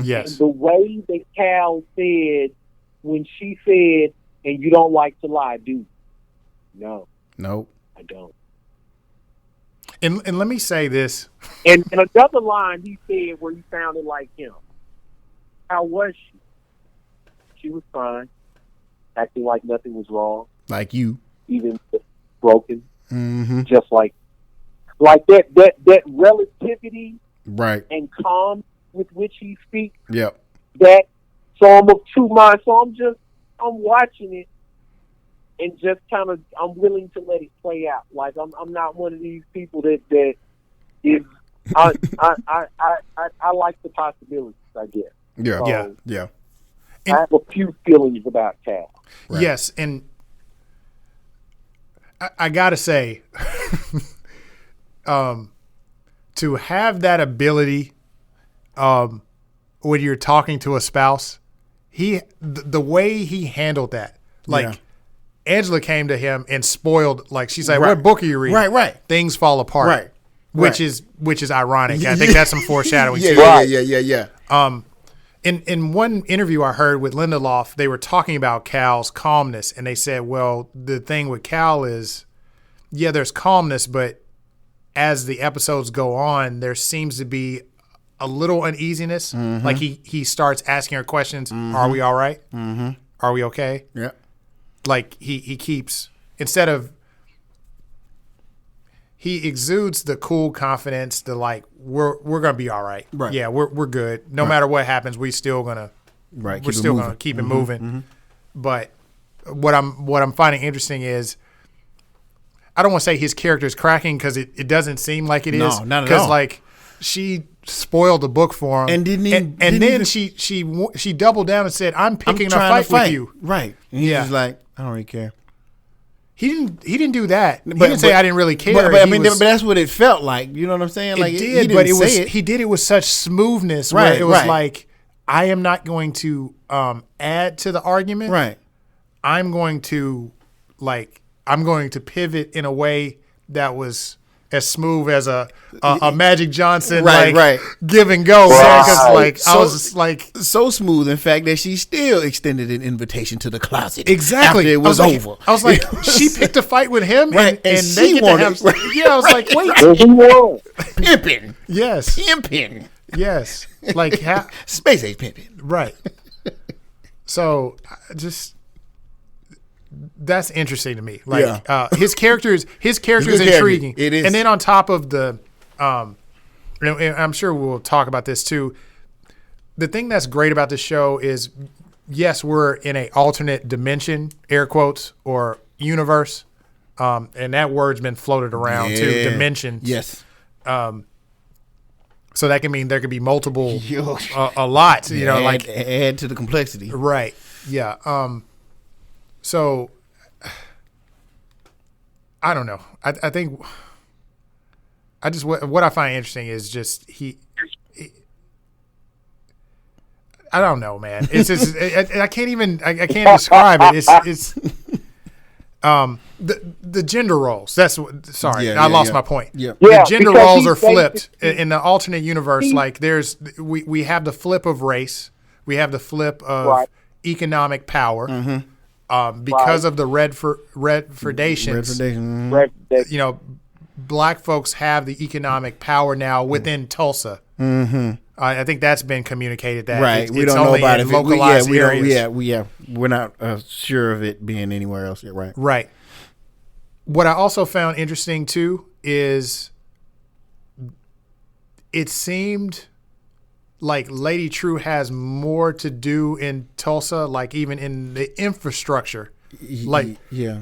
Yes. And the way that Cal said when she said, "And you don't like to lie, do you?" No, Nope. I don't. And let me say this. And another line he said where he sounded like him. How was she? She was fine, acting like nothing was wrong, Like you. even broken, Mm-hmm. just like that relativity Right. and calm with which he speaks. Yep. That so I'm of two minds. So I'm watching it and just kind of I'm willing to let it play out. Like I'm not one of these people that is I like the possibilities, I guess. Yeah. So, Yeah. I have a few feelings about Cal. Right. Yes, and I gotta say, to have that ability, when you're talking to a spouse, the way he handled that, like Yeah. Angela came to him and spoiled, like she's like, Right. "What book are you reading?" Right. Things fall apart. Right. Which is ironic. I think that's some foreshadowing too. Yeah. In one interview I heard with Lindelof, they were talking about Cal's calmness, and they said, well, the thing with Cal is, yeah, there's calmness, but as the episodes go on, there seems to be a little uneasiness. Like he starts asking her questions, are we all right? Are we okay? Yeah. Like he keeps, instead of, he exudes the cool confidence, the like, we're gonna be all right. Right. Yeah, we're good. No matter what happens, we're still gonna keep it moving. But what I'm finding interesting is, I don't want to say his character is cracking because it doesn't seem like it is. No, not at all. Because like she spoiled the book for him, And didn't even- and didn't then even- she doubled down and said, "I'm picking a trying fight with you." Right. And he's Yeah. just like, I don't really care. He didn't do that. He didn't say I didn't really care. But I He mean, was- but that's what it felt like. You know what I'm saying? Like it he did, didn't but it was say it. he did it with such smoothness. Where Right, it was right. like, I am not going to add to the argument. Right. I'm going to pivot in a way that was as smooth as a Magic Johnson Right. give and go. Right. Because like I So- was just like, So smooth, in fact, that she still extended an invitation to the closet. exactly. After it was over. I was like, she picked a fight with him, Right, and and they she get wanted- to have. Yeah, I was like, wait, And he won. pimping. yes, Pimping. yes, like Space age pimping. right. So that's interesting to me. Like his character is He's a good intriguing. character. It is. And then on top of the, and I'm sure we'll talk about this too. The thing that's great about this show is, yes, we're in a alternate dimension, air quotes, or universe, and that word's been floated around too. Yeah. Dimensions. Yes. So that can mean there could be multiple, Yo. a lot. You know, like add to the complexity. right. Yeah. So I don't know. I think I just what I find interesting is just he I don't know, man. It's just I can't even I can't describe it. It's the gender roles. That's what. Sorry, I lost my point. Yeah. The gender because roles he are flipped basically- in the alternate universe. Like we have the flip of race. We have the flip of Right. economic power. Mm-hmm. Because of the Redfordations, That- you know, black folks have the economic power now within Tulsa. Mm-hmm. I think that's been communicated. That Right. We it's don't know only about in it. localized We don't. areas. We're not sure of it being anywhere else. Yeah, right. Right. What I also found interesting too is it seemed like Lady True has more to do in Tulsa, like even in the infrastructure. Like yeah.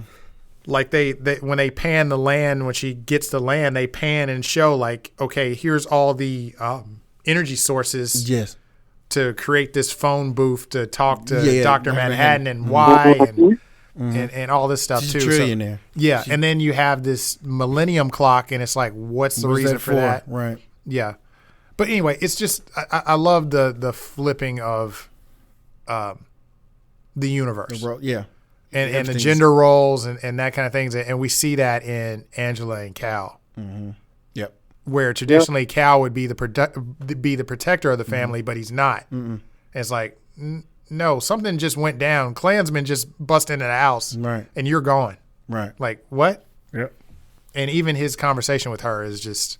like they when they pan the land, when she gets the land, they pan and show like, okay, here's all the energy sources Yes. to create this phone booth to talk to Yeah, Dr. Dr. Manhattan and why Mhm. and all this stuff She's too. a So- trillionaire. yeah, and then you have this millennium clock, and it's like, what's the What's reason that for that? Right. Yeah, but anyway, it's just I love the flipping of the universe Yeah. and the everything's- gender roles and that kind of things, and we see that in Angela and Cal, Yep. where traditionally Cal would be the protector of the family, but he's not. And it's like, no, something just went down. Klansmen just bust into the house, Right. and you're gone. Right. Like what? Yep. And even his conversation with her is just,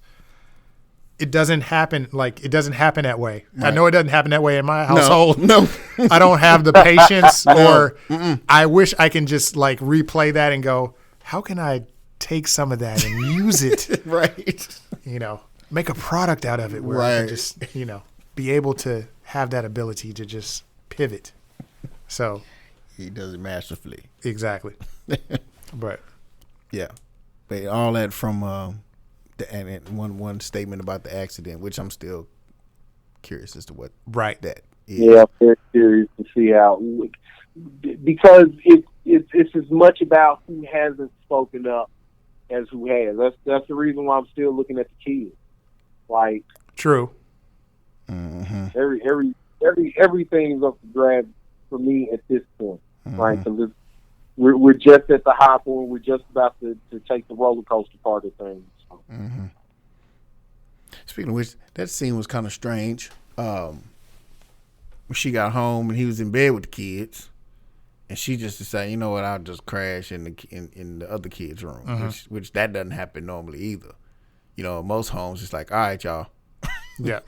it doesn't happen. Like it doesn't happen that way. I Right. know it doesn't happen that way in my household. No. I don't have the patience, or I wish I can just like replay that and go, how can I take some of that and use it? Right. You know, make a product out of it where I can Right. just, be able to have that ability to just pivot. So He does it masterfully. exactly. But Yeah. But all that from and one statement about the accident, which I'm still curious as to what right. that is. Yeah, I'm very curious to see how, because it's as much about who hasn't spoken up as who has. That's the reason why I'm still looking at the kids. Like True. Mm-hmm. everything's up for grabs for me at this point, right? Because we're just at the high point. We're just about to take the roller coaster part of things. So. Mm-hmm. Speaking of which, that scene was kind of strange. When she got home and he was in bed with the kids, and she just decided, you know what, I'll just crash in the other kids' room, which that doesn't happen normally either. You know, most homes it's like, all right, y'all, Yeah.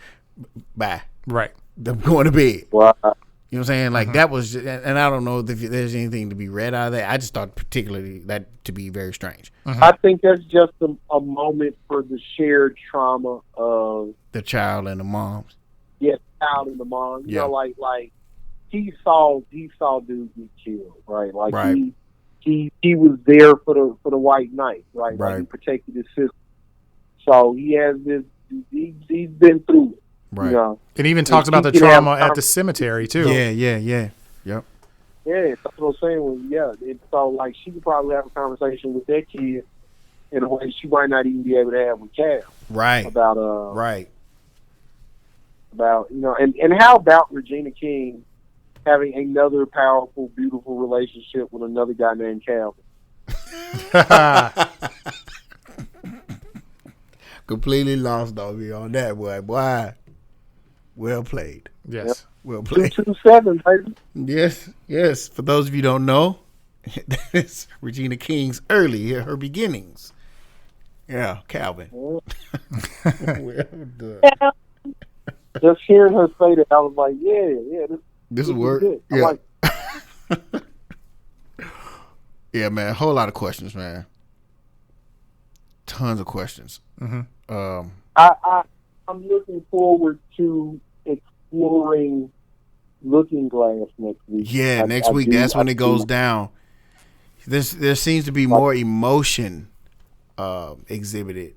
bye. Right. I'm going to bed. Well, You know what I'm saying? Like that was, and I don't know if there's anything to be read out of that. I just thought particularly that to be very strange. I think that's just a moment for the shared trauma of The child and the moms. child and the mom. You Yeah. know, like he saw dudes get killed, right? Like Right. he was there for the white knight, right? Like he Right. protected his sister. So he has this. He's been through it. Right. You know? It even talks about the he can have trauma at the cemetery too. Yeah. Yep. Yeah, that's what I'm saying. So like she could probably have a conversation with that kid in a way she might not even be able to have with Cal Right. about Right. about and how about Regina King having another powerful, beautiful relationship with another guy named Calvin. Completely lost on me on that, boy. Boy, well played. Yes. Well played. 227, baby. Yes. For those of you who don't know, that's Regina King's her beginnings. Yeah, Calvin. Well done. Just hearing her say that, I was like, yeah, This is will work. good. I Yeah. like Yeah, man. A whole lot of questions, man. Tons of questions. I'm looking forward to exploring Looking Glass next week. Yeah, next week. That's when it goes down. There seems to be more emotion exhibited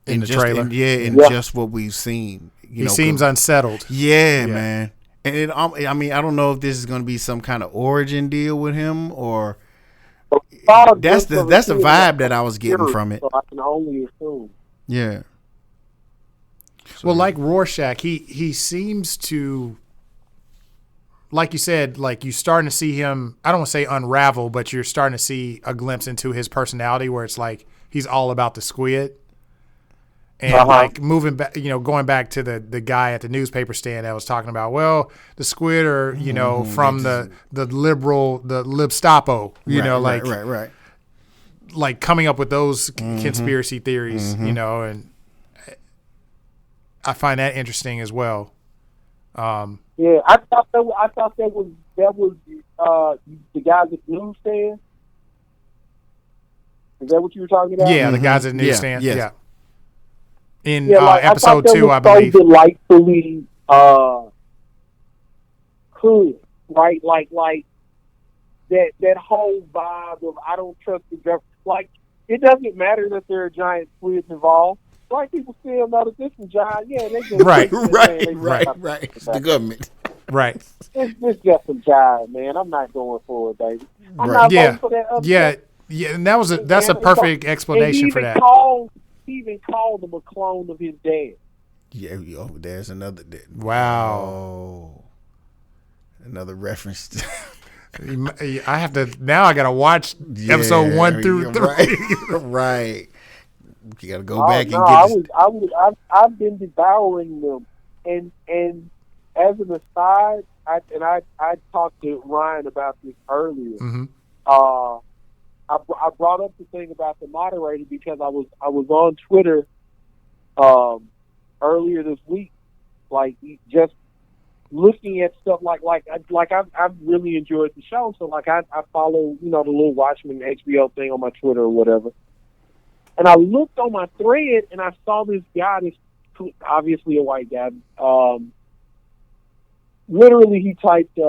in the just, trailer. in just what we've seen. He seems unsettled. Yeah, man. And I mean, I don't know if this is going to be some kind of origin deal with him or that's the vibe that I was getting from it. So I can only assume. Yeah. Well, like Rorschach, he seems to, like you said, like you're starting to see him, I don't want to say unravel, but you're starting to see a glimpse into his personality where it's like he's all about the squid. And like moving back, going back to the guy at the newspaper stand that was talking about, well, the squid are, from the Libstapo, right. Like coming up with those conspiracy theories, and I find that interesting as well. Yeah, I thought that was the guys at the newsstand. Is that what you were talking about? Yeah, the guys at the newsstand. Yes. Yeah. In episode 2, I believe. So delightfully cool, right? Like that whole vibe of I don't trust the government. Like it doesn't matter that there are giant squids involved. Black people still know that this is giant. Yeah, they just right. It's the government. Right. It's just some giant, man. I'm not going for it, baby. I'm not going for that. Yeah, and that's a perfect explanation for that. He even called him a clone of his dad. Yeah, there's another. Wow. Oh, another reference. I have to now. I gotta watch episode 1 through 3. Right. You gotta go back and get. I've been devouring them, and as an aside, I talked to Ryan about this earlier. Mm-hmm. I brought up the thing about the moderator because I was on Twitter earlier this week, like just looking at stuff like I've really enjoyed the show. So like I follow the little Watchmen HBO thing on my Twitter or whatever, and I looked on my thread and I saw this guy, this obviously a white guy. Literally, he typed.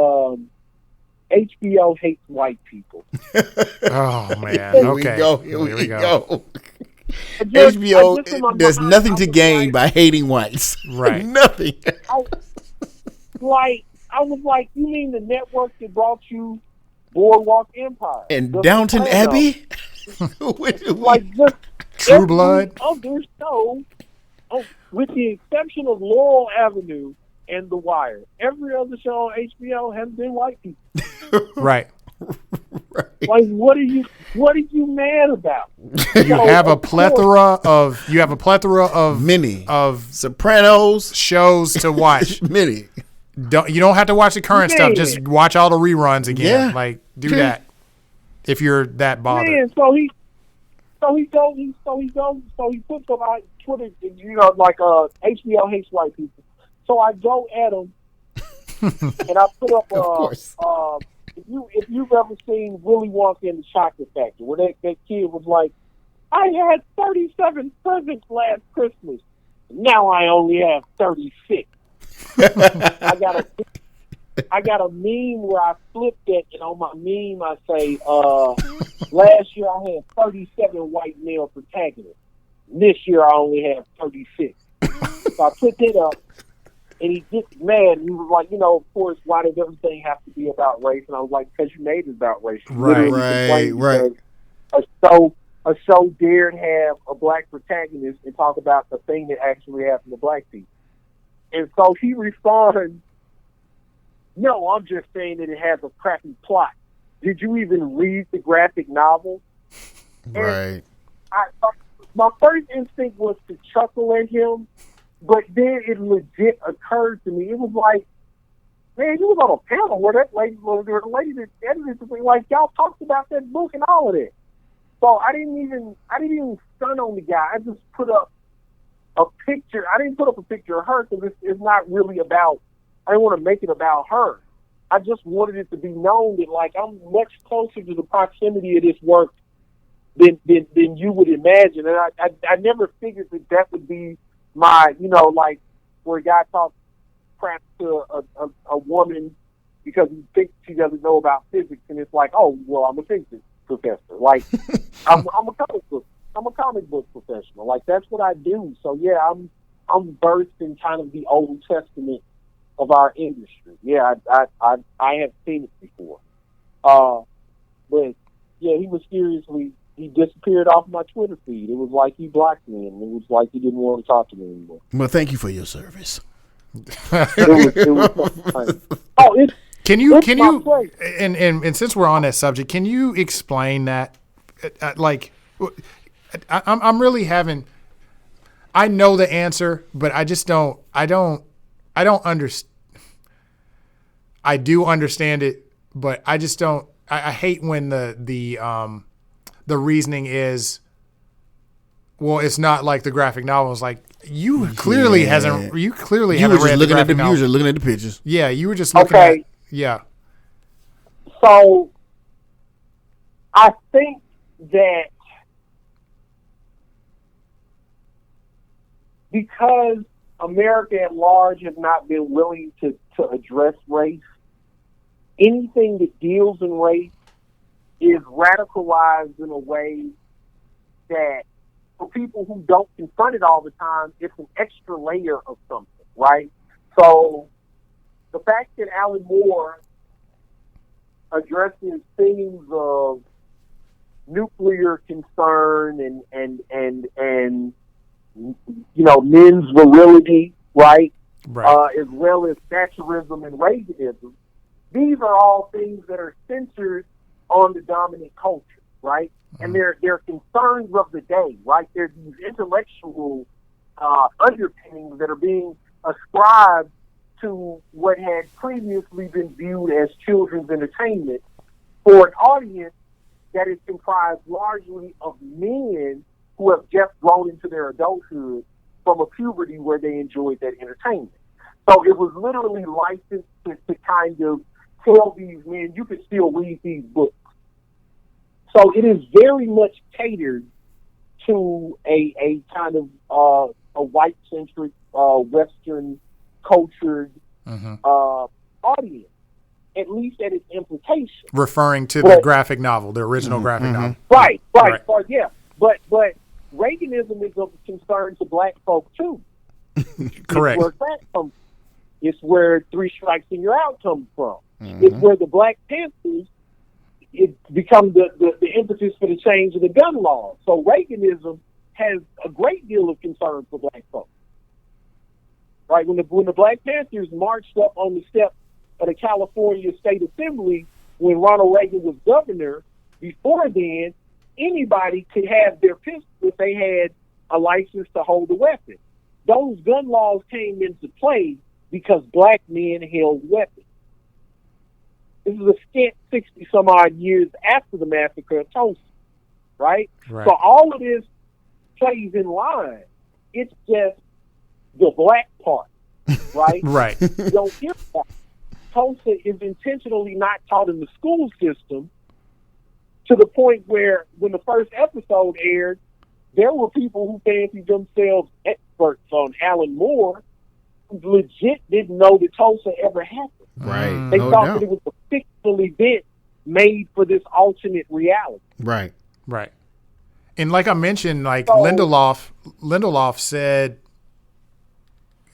HBO hates white people. Oh man! Here Okay, here we go. HBO there's nothing to gain by hating whites. Right. Nothing. I was like, you mean the network that brought you Boardwalk Empire and Downton Abbey? Like just True Blood. Other show, with the exception of Laurel Avenue and The Wire, every other show on HBO has been white people. Right. Like, what are you mad about? You have a plethora of many of Sopranos shows to watch. Many. You don't have to watch the current stuff. Just watch all the reruns again. Yeah. Like do that if you're that bothered. Man, so he puts on Twitter, like HBO hates white people. So I go at him and I put up of course. If you've ever seen Willy Wonka and the Chocolate Factory, where that kid was like, I had 37 presents last Christmas. Now I only have 36. I got a meme where I flipped it, and on my meme I say, last year I had 37 white male protagonists. This year I only have 36. So I put that up. And he gets mad. He was like, of course, why does everything have to be about race? And I was like, because you made it about race. Right. A show dared have a black protagonist and talk about the thing that actually happened to black people. And so he responds, no, I'm just saying that it has a crappy plot. Did you even read the graphic novel? Right. My first instinct was to chuckle at him. But then it legit occurred to me. It was like, man, you was on a panel where that lady was there. The lady that edited the thing, like y'all talked about that book and all of that. So I didn't even stun on the guy. I just put up a picture. I didn't put up a picture of her because it's not really about. I didn't want to make it about her. I just wanted it to be known that like I'm much closer to the proximity of this work than you would imagine, and I never figured that would be my, like where a guy talks crap to a woman because he thinks she doesn't know about physics, and it's like, oh, well, I'm a physics professor. Like, I'm a comic book. I'm a comic book professional. Like, that's what I do. So yeah, I'm versed in kind of the Old Testament of our industry. Yeah, I have seen it before. But yeah, he disappeared off my Twitter feed. It was like he blocked me, and it was like he didn't want to talk to me anymore. Well, thank you for your service. It was oh, it's Can you my place. and since we're on that subject, can you explain that? Like, I'm really having. I know the answer, but I just don't. I don't understand. I do understand it, but I just don't. I hate when the reasoning is, well, it's not like the graphic novel. It's like you clearly haven't read just the looking at graphic novel. You were just looking at the pictures. Yeah, you were just looking Okay. at. Yeah. So I think that because America at large has not been willing to address race, anything that deals in race is radicalized in a way that for people who don't confront it all the time, it's an extra layer of something, right? So the fact that Alan Moore addresses themes of nuclear concern and you know, men's virility, right? Right. As well as Thatcherism and Reaganism. These are all things that are centered on the dominant culture, right? And they're concerns of the day, right? There's these intellectual underpinnings that are being ascribed to what had previously been viewed as children's entertainment for an audience that is comprised largely of men who have just grown into their adulthood from a puberty where they enjoyed that entertainment. So it was literally licensed to kind of tell these men, you can still read these books. So it is very much catered to a kind of a white-centric, Western cultured audience, at least at its implication. Referring to the graphic novel, the original graphic novel. Right. So, yeah. But Reaganism is of concern to black folk too. Correct. It's where that comes from. It's where Three Strikes and You're Out comes from. It's where the Black Panthers, it becomes the impetus for the change of the gun laws. So Reaganism has a great deal of concern for black folks. Right? When the Black Panthers marched up on the steps of the California State Assembly when Ronald Reagan was governor, before then, anybody could have their pistol if they had a license to hold a weapon. Those gun laws came into play because black men held weapons. This is a scant 60-some-odd years after the massacre of Tulsa, right? So all of this plays in line. It's just the black part, right? Right. You don't hear that. Tulsa is intentionally not taught in the school system to the point where when the first episode aired, there were people who fancied themselves experts on Alan Moore who legit didn't know that Tulsa ever happened. Right. They thought that it was a fictional event made for this alternate reality. Right. Right. And like I mentioned, like Lindelof said,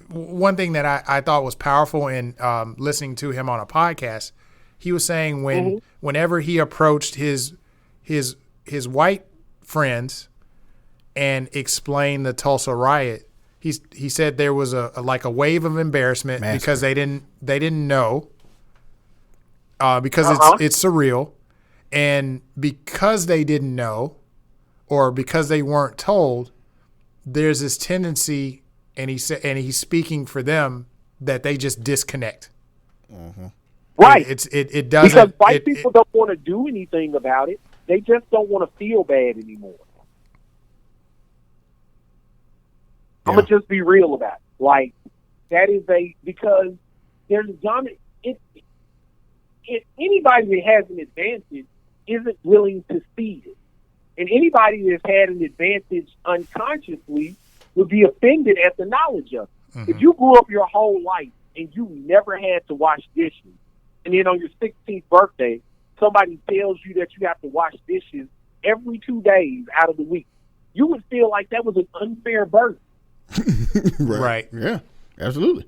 one thing that I thought was powerful in listening to him on a podcast, he was saying whenever he approached his white friends and explained the Tulsa riot, he said there was a wave of embarrassment because they didn't know because it's surreal, and because they didn't know or because they weren't told, there's this tendency, and he's speaking for them, that they just disconnect. Right. It doesn't, because white people don't want to do anything about it. They just don't want to feel bad anymore. I'm going to just be real about it. Like, that is because there's if anybody that has an advantage isn't willing to cede it. And anybody that's had an advantage unconsciously would be offended at the knowledge of it. If you grew up your whole life and you never had to wash dishes, and then on your 16th birthday, somebody tells you that you have to wash dishes every 2 days out of the week, you would feel like that was an unfair burden. Right. Yeah. Absolutely.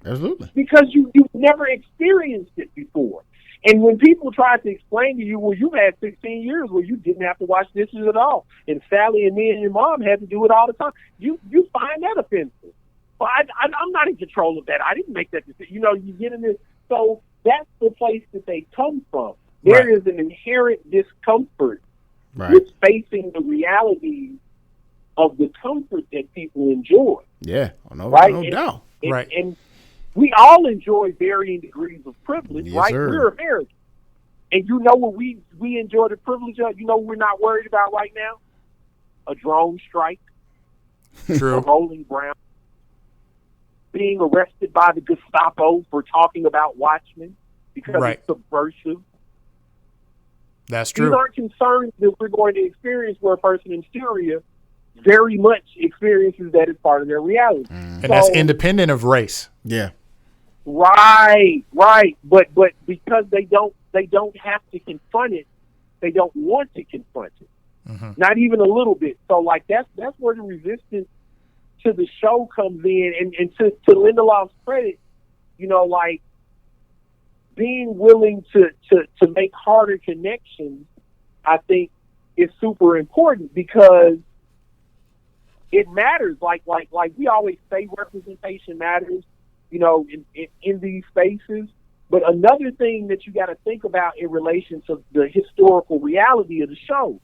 Absolutely. Because you've never experienced it before. And when people try to explain to you, well, you've had 16 years where you didn't have to wash dishes at all, and Sally and me and your mom had to do it all the time, you find that offensive. Well, I'm not in control of that. I didn't make that decision. You get in this. So that's the place that they come from. There is an inherent discomfort with facing the realities of the comfort that people enjoy. Yeah. No doubt. And we all enjoy varying degrees of privilege, right? Sir. We're Americans. And you know what we enjoy the privilege of? You know what we're not worried about right now? A drone strike. True. A rolling ground. Being arrested by the Gestapo for talking about Watchmen because it's subversive. That's true. These aren't concerns that we're going to experience where a person in Syria very much experiences that as part of their reality. And that's independent of race. Yeah. Right. But because they don't have to confront it, they don't want to confront it. Mm-hmm. Not even a little bit. So like that's where the resistance to the show comes in, and to Lindelof's credit, like being willing to make harder connections, I think is super important because it matters. Like we always say, representation matters, in these spaces. But another thing that you got to think about in relation to the historical reality of the show,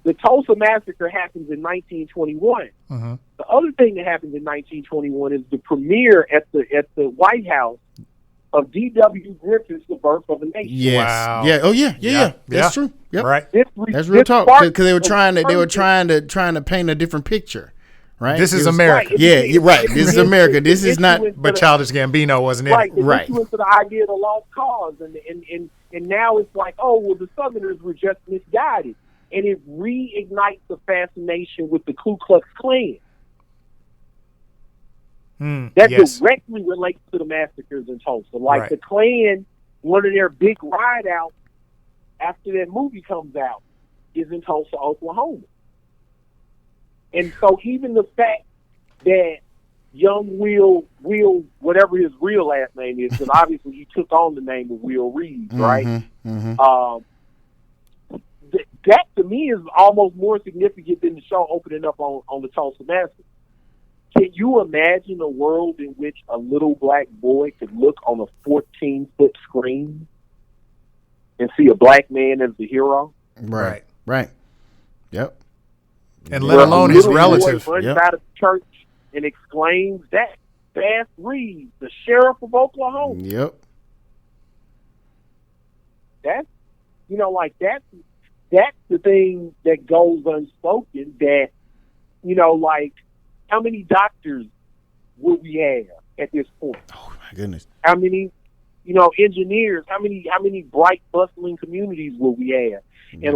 the Tulsa Massacre happens in 1921. Mm-hmm. The other thing that happens in 1921 is the premiere at the White House of D.W. Griffith's The Birth of a Nation. Yes. Wow. Yeah. Oh yeah. Yeah. That's true. Yep. Right. That's real talk. Because they were trying to paint a different picture. Right. This is America. You're right. This is America. This is not. But Childish Gambino wasn't in it. Right. To the idea of the lost cause, and now it's like, oh well, the Southerners were just misguided, and it reignites the fascination with the Ku Klux Klan. That directly relates to the massacres in Tulsa. Like the Klan, one of their big ride outs after that movie comes out is in Tulsa, Oklahoma. And so even the fact that young Will, whatever his real last name is, because obviously he took on the name of Will Reed, right? Mm-hmm. That to me is almost more significant than the show opening up on the Tulsa Massacre. Can you imagine a world in which a little black boy could look on a 14-foot screen and see a black man as the hero? Right. Yep. And let alone his relative. Runs out of church and exclaims, "That's Bass Reeves, the sheriff of Oklahoma." Yep. That's that's the thing that goes unspoken. That how many doctors would we have at this point? Oh my goodness! How many, engineers? How many bright, bustling communities will we have? And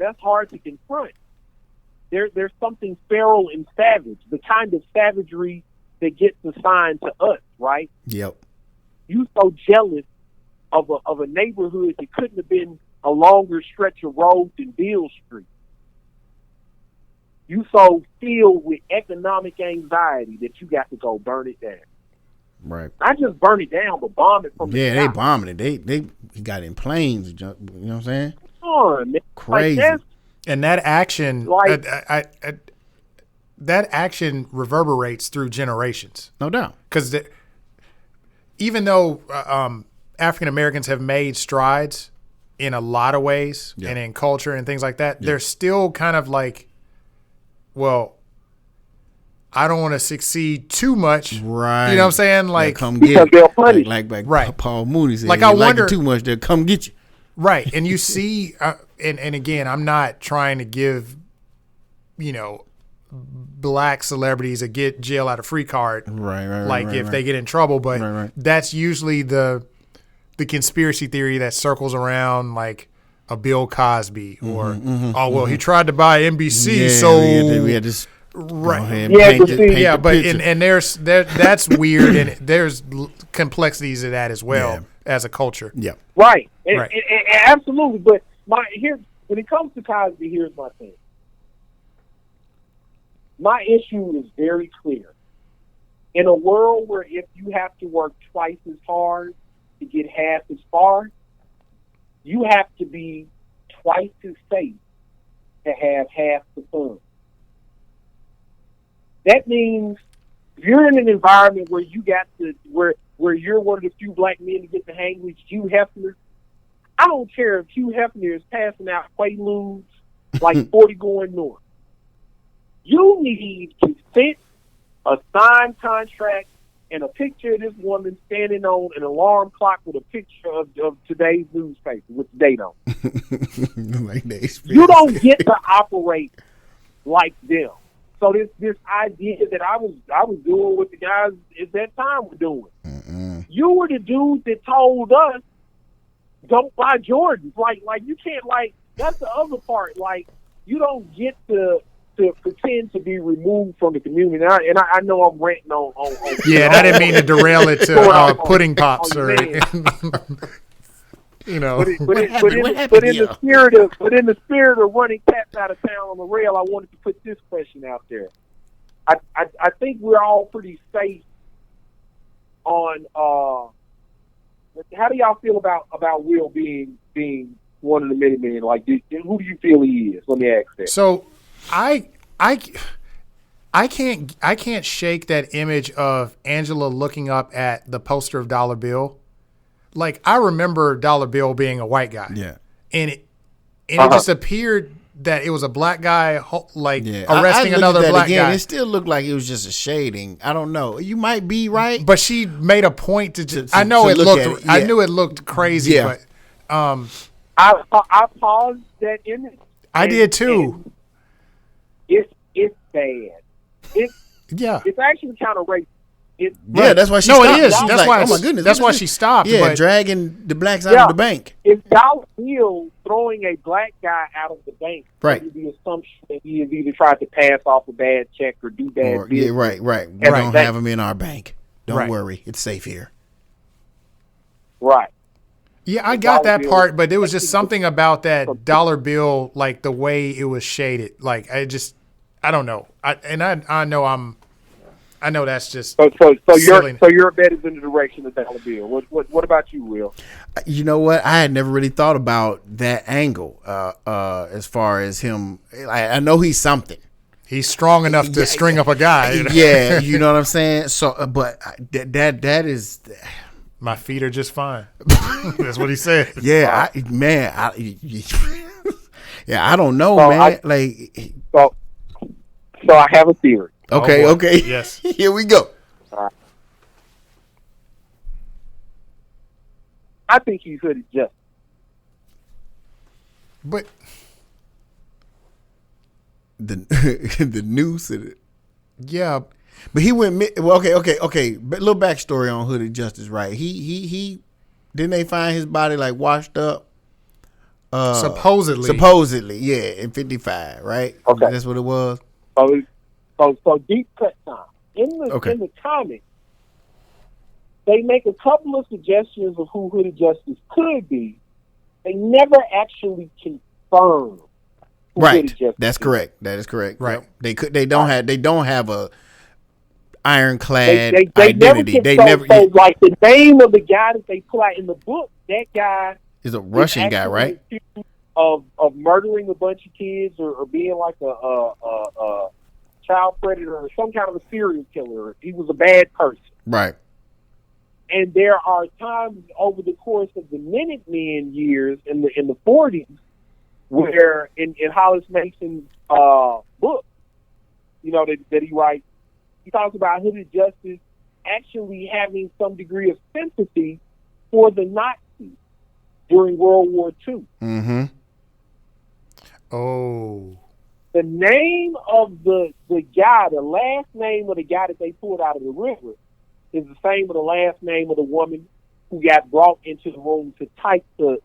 that's hard to confront. There's something feral and savage, the kind of savagery that gets assigned to us, right? Yep. You so jealous of a neighborhood that couldn't have been a longer stretch of road than Beale Street. You so filled with economic anxiety that you got to go burn it down. Right. Not just burn it down, but bomb it from the sky. they bombing it. They got in planes. You know what I'm saying? Oh, man. Crazy. And that action, that action reverberates through generations. No doubt. Because even though African Americans have made strides in a lot of ways and in culture and things like that, they're still kind of like, well, I don't want to succeed too much. Right. You know what I'm saying? Like, come get you. Like Paul Mooney said. Like, I wonder, too much, they'll come get you. Right. And you see, and again, I'm not trying to give, black celebrities a get jail out of free card. Right. If they get in trouble. But that's usually the conspiracy theory that circles around like a Bill Cosby or, he tried to buy NBC. We had this. Right. But that's weird, and there's complexities of that as well as a culture. Yeah. Right. And absolutely. But when it comes to Cosby, here's my thing. My issue is very clear. In a world where if you have to work twice as hard to get half as far, you have to be twice as safe to have half the fun. That means if you're in an environment where you got to where you're one of the few black men to get to hang with Hugh Hefner, I don't care if Hugh Hefner is passing out Quaaludes like 40 going north. You need consent, a signed contract, and a picture of this woman standing on an alarm clock with a picture of today's newspaper with the date on it. Like you don't get to operate like them. So this idea that I was doing what the guys at that time were doing. Mm-mm. You were the dude that told us don't buy Jordans. Like you can't, like, that's the other part. Like, you don't get to pretend to be removed from the community. And I know I'm ranting on yeah, and I didn't mean to derail it to pudding pops or you know. But in the spirit of running cats out of town on the rail, I wanted to put this question out there. I think we're all pretty safe on how do y'all feel about Will being one of the Minutemen? Like, who do you feel he is? Let me ask that. So I can't shake that image of Angela looking up at the poster of Dollar Bill. Like, I remember Dollar Bill being a white guy. Yeah. And it just appeared that it was a black guy arresting another black guy. It still looked like it was just a shading. I don't know. You might be right. But she made a point to I know it look looked at it, yeah. I knew it looked crazy, Yeah. but I paused that image. I did too. It's bad. It's actually kind of racist. Yeah, that's why she No, stopped. it is. She was That's like, why. oh my goodness, That's what why is she this? stopped. Yeah, but dragging the blacks out of the bank. If Dollar Bill throwing a black guy out of the bank, Right. under the assumption that he has either tried to pass off a bad check or do bad business. Yeah, right. We Right. don't have them in our bank. Don't Right. worry, it's safe here. Right. yeah, I got that Bill- part, but there was just something about that dollar bill, like the way it was shaded. Like, I don't know. I know that's just So silly. your bet is in the direction of Dollar Bill. What about you, Will? You know what? I had never really thought about that angle. As far as him, I know he's something. He's strong enough to string up a guy. Yeah, you know what I'm saying. So, but that is. My feet are just fine. That's what he said. Yeah, I don't know, So man. So I have a theory. Okay, Oh, boy. okay. Yes. Here we go. I think he's hooded justice. But the noose. yeah, But he went. Well, okay. But little backstory on Hooded Justice, right? He didn't they find his body like washed up? Supposedly, yeah, in 55, right? Okay. That's what it was. So deep cut time. In the comics, they make a couple of suggestions of who Hooded Justice could be. They never actually confirm. Right. That's correct. That is correct. Right. Yep. They don't have a ironclad They identity. never like the name of the guy that they pull out in the book. That guy is a Russian guy, right? accused Of murdering a bunch of kids or being like a child predator or some kind of a serial killer. He was a bad person. Right. And there are times over the course of the Minutemen years in the 40s where in Hollis Mason's book, you know, that he writes, he talks about Hooded Justice actually having some degree of sympathy for the Nazis during World War II. Mm-hmm. Oh. The name of the guy, the last name of the guy that they pulled out of the river is the same as the last name of the woman who got brought into the room to type the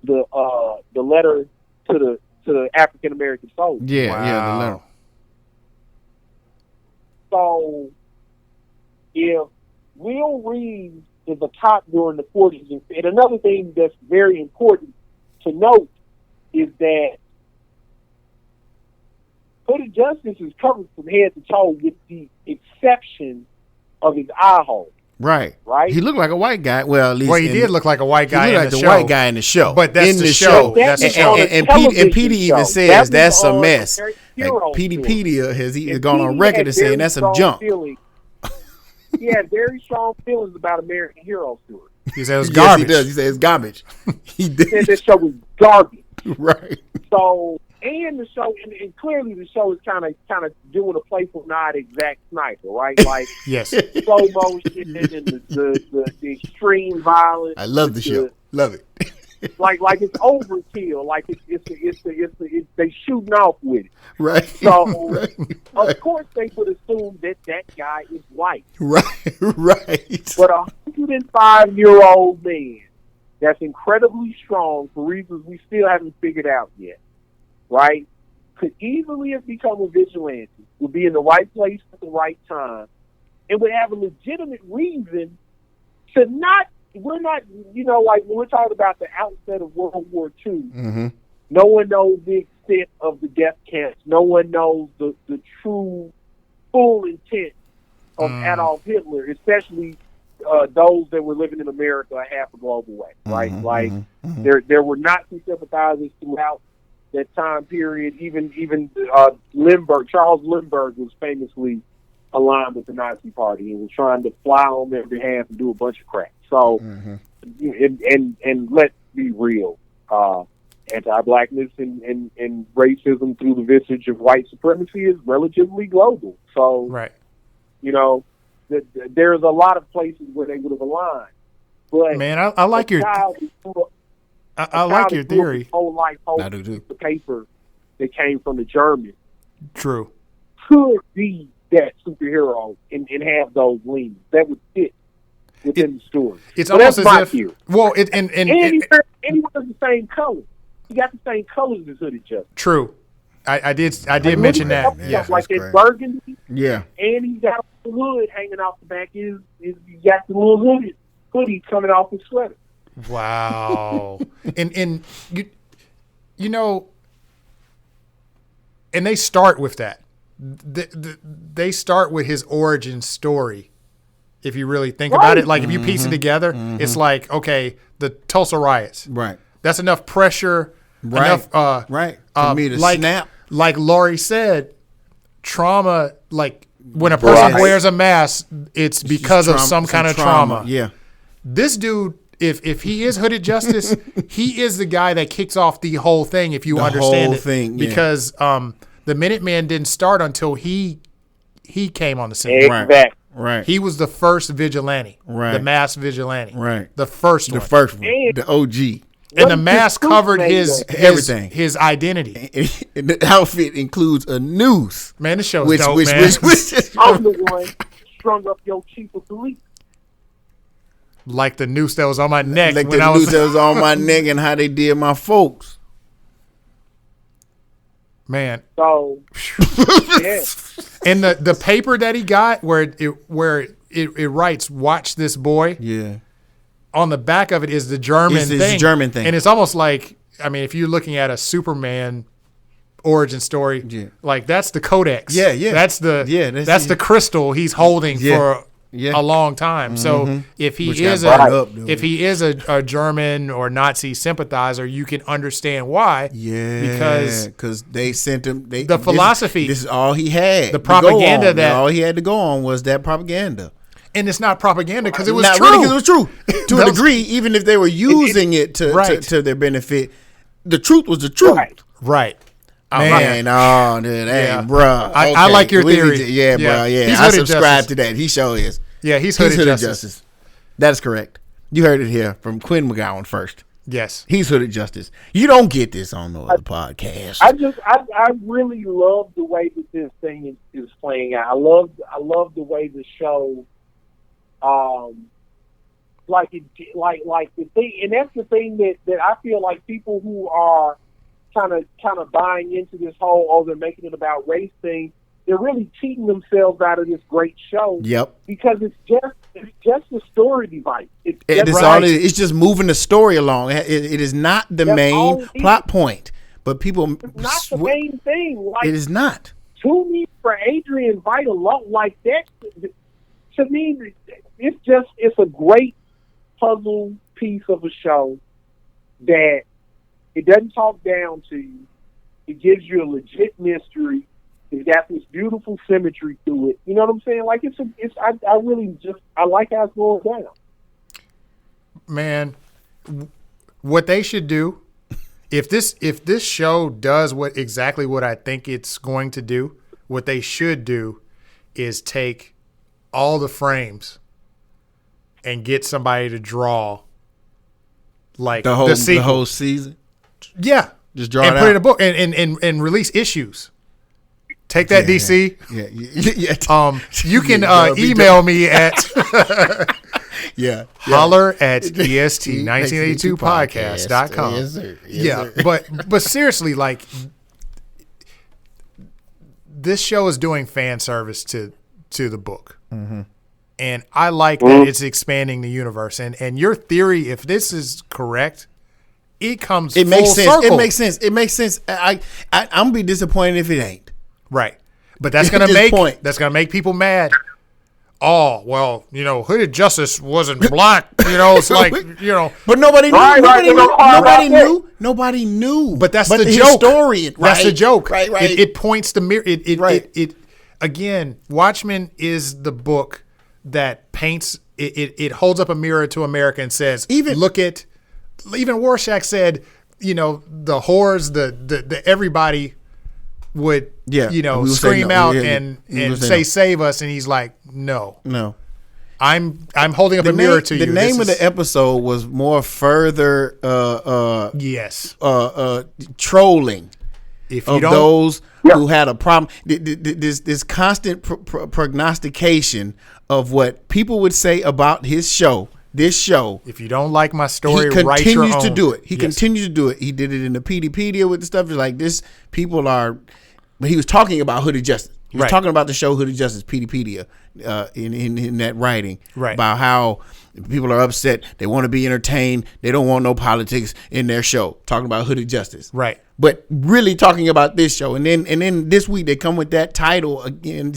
letter to the African American soldier. Yeah, Wow. yeah, the letter. So if Will Reeves is a cop during the 40s, and another thing that's very important to note is that Hooded Justice is covered from head to toe with the exception of his eye hole. Right. Right. He looked like a white guy. Well, at least Well, he did look like a white guy he in looked like the the show. white guy in the show. But that's in the show. That's the show. And Petey even says that's a mess. Like, Hero Petey has And gone on Petey record had as saying very that's some strong junk. feelings. He had very strong feelings about American Hero Story. He said it was Yes, garbage. he does. He says it's garbage. He He said did. this show was garbage. Right. So, and the show, and clearly the show is kind of doing a playful nod at Zack Snyder, right? Like Yes. slow motion and the extreme violence. I love the show. Love it. Like it's overkill. Like it's they shooting off with it. Right. So right. of course they would assume that guy is white. Right. Right. But a 105-year-old man that's incredibly strong for reasons we still haven't figured out yet, right? Could easily have become a vigilante, would be in the right place at the right time, and would have a legitimate reason to not, we're not, like when we're talking about the outset of World War II, Mm-hmm. no one knows the extent of the death camps. No one knows the true, full intent of Adolf Hitler, especially those that were living in America a half a globe away, right? Mhm, like there were Nazi sympathizers throughout that time period. Even Lindbergh, Charles Lindbergh, was famously aligned with the Nazi Party and was trying to fly on their behalf and do a bunch of crap. So, and let's be real, anti-blackness and racism through the visage of white supremacy is relatively global. So, Right. There's a lot of places where they would have aligned. But Man, I like your I like your theory. His whole life I holding do too. the paper that came from the Germans True. could be that superhero and have those leans. That would fit within the story. It's So almost that's as my if theory. well, And he wears the same color. He got the same colors as Hooded Justice. true. I did Like, mention look that. at Yeah, Yeah. that's like that crazy. burgundy, Yeah. and he's got the hood hanging off the back. He got the little hoodie coming off his sweater. Wow. and you know, and they start with that. They start with his origin story. If you really think about it, like if you piece it together, it's like, okay, the Tulsa riots. Right. That's enough pressure. Right. Enough, Right. For me to like, snap. Like Laurie said, trauma, like when a person Right. wears a mask, it's because of Trauma- some kind of trauma. Yeah. This dude, if he is Hooded Justice, he is the guy that kicks off the whole thing, if you The understand whole it. thing, yeah. Because the Minutemen didn't start until he came on the scene. Right. Exactly. Right. He was the first vigilante, Right. the masked vigilante, Right. the first The one. first one. And- The OG. And the What mask is covered made his of? Everything. his identity. And the outfit includes a noose. Man, this show's Which dope, which man. which I'm the one strung up your chief of police. Like the noose that was on my neck like when the I was noose that was on my neck and how they did my folks. man. So, yeah. And the paper that he got where it writes "Watch this boy." Yeah. On the back of it is the German It's the thing. German thing. And it's almost like, I mean, if you're looking at a Superman origin story, Yeah. like that's the codex. Yeah, yeah. That's the Yeah, that's the crystal he's holding Yeah. for Yeah. a long time. So if he Which is got burned a up, dude. if he is a German or Nazi sympathizer, you can understand why. Yeah, Because they sent him. The philosophy- This is all he had. The to go propaganda on. that- all he had to go on was that propaganda. and it's not propaganda because it was Not true. really 'cause it was true to a Those- degree. Even if they were using it Right. to their benefit, the truth was the truth. Right. Right. Oh, Man. oh, dude, hey, Yeah. bruh. I like your theory. Yeah, Yeah. bro. Yeah, He's I Hooded subscribe Justice. to that. He sure is. Yeah, he's He's Hooded Justice. That is correct. You heard it here from Quinn McGowan first. Yes. He's Hooded Justice. You don't get this on no other podcast. I really love the way that this thing is playing out. I love the way the show, like the thing, and that's the thing that I feel like people who are kind of buying into this whole, they're making it about race thing, they're really cheating themselves out of this great show. Yep. Because it's just a story device. It's It just is all it is. It's just moving the story along. It is not the That's all main it is. plot point, but people. not the main thing. Like, It is not. tune in for Adrian Veidt like that. To me, it's a great puzzle piece of a show that it doesn't talk down to you. It gives you a legit mystery. It's got this beautiful symmetry to it. You know what I'm saying? Like I like how it's going down. Man, what they should do, if this show does exactly what I think it's going to do, what they should do is take all the frames and get somebody to draw like the whole season. Yeah, just draw and it put out. it in a book and release issues. Take that, DC. Yeah. You can email me at holler at est1982podcast.com. Yes, sir. Yeah, but seriously, like, this show is doing fan service to the book. Mm-hmm. And I like that it's expanding the universe. And your theory, if this is correct, it comes It full makes sense. circle. It makes sense. It makes sense. I'm gonna be disappointed if it ain't. Right. But that's gonna make people mad. Oh, well, Hooded Justice wasn't black. It's like, But nobody knew. Nobody knew. But that's the his joke. Story, right? That's the joke. Right. It points the mirror. Right. It again, Watchmen is the book that paints. It holds up a mirror to America and says, even Rorschach said, the whores, the everybody would, scream out and say, "Save us!" And he's like, "No. I'm holding up a mirror to you." The name of the episode was more further. Yes. Trolling. If you of don't, those who had a problem, this constant prognostication of what people would say about his show. This show. If you don't like my story, he write your own. continues to do it. He continues to do it. He did it in the PDpedia with the stuff. It's like this. People are. But he was talking about Hooded Justice. He was talking about the show Hooded Justice, PDpedia, in that writing. Right. About how people are upset. They want to be entertained. They don't want no politics in their show. Talking about Hooded Justice. Right. But really talking about this show. And then this week they come with that title again.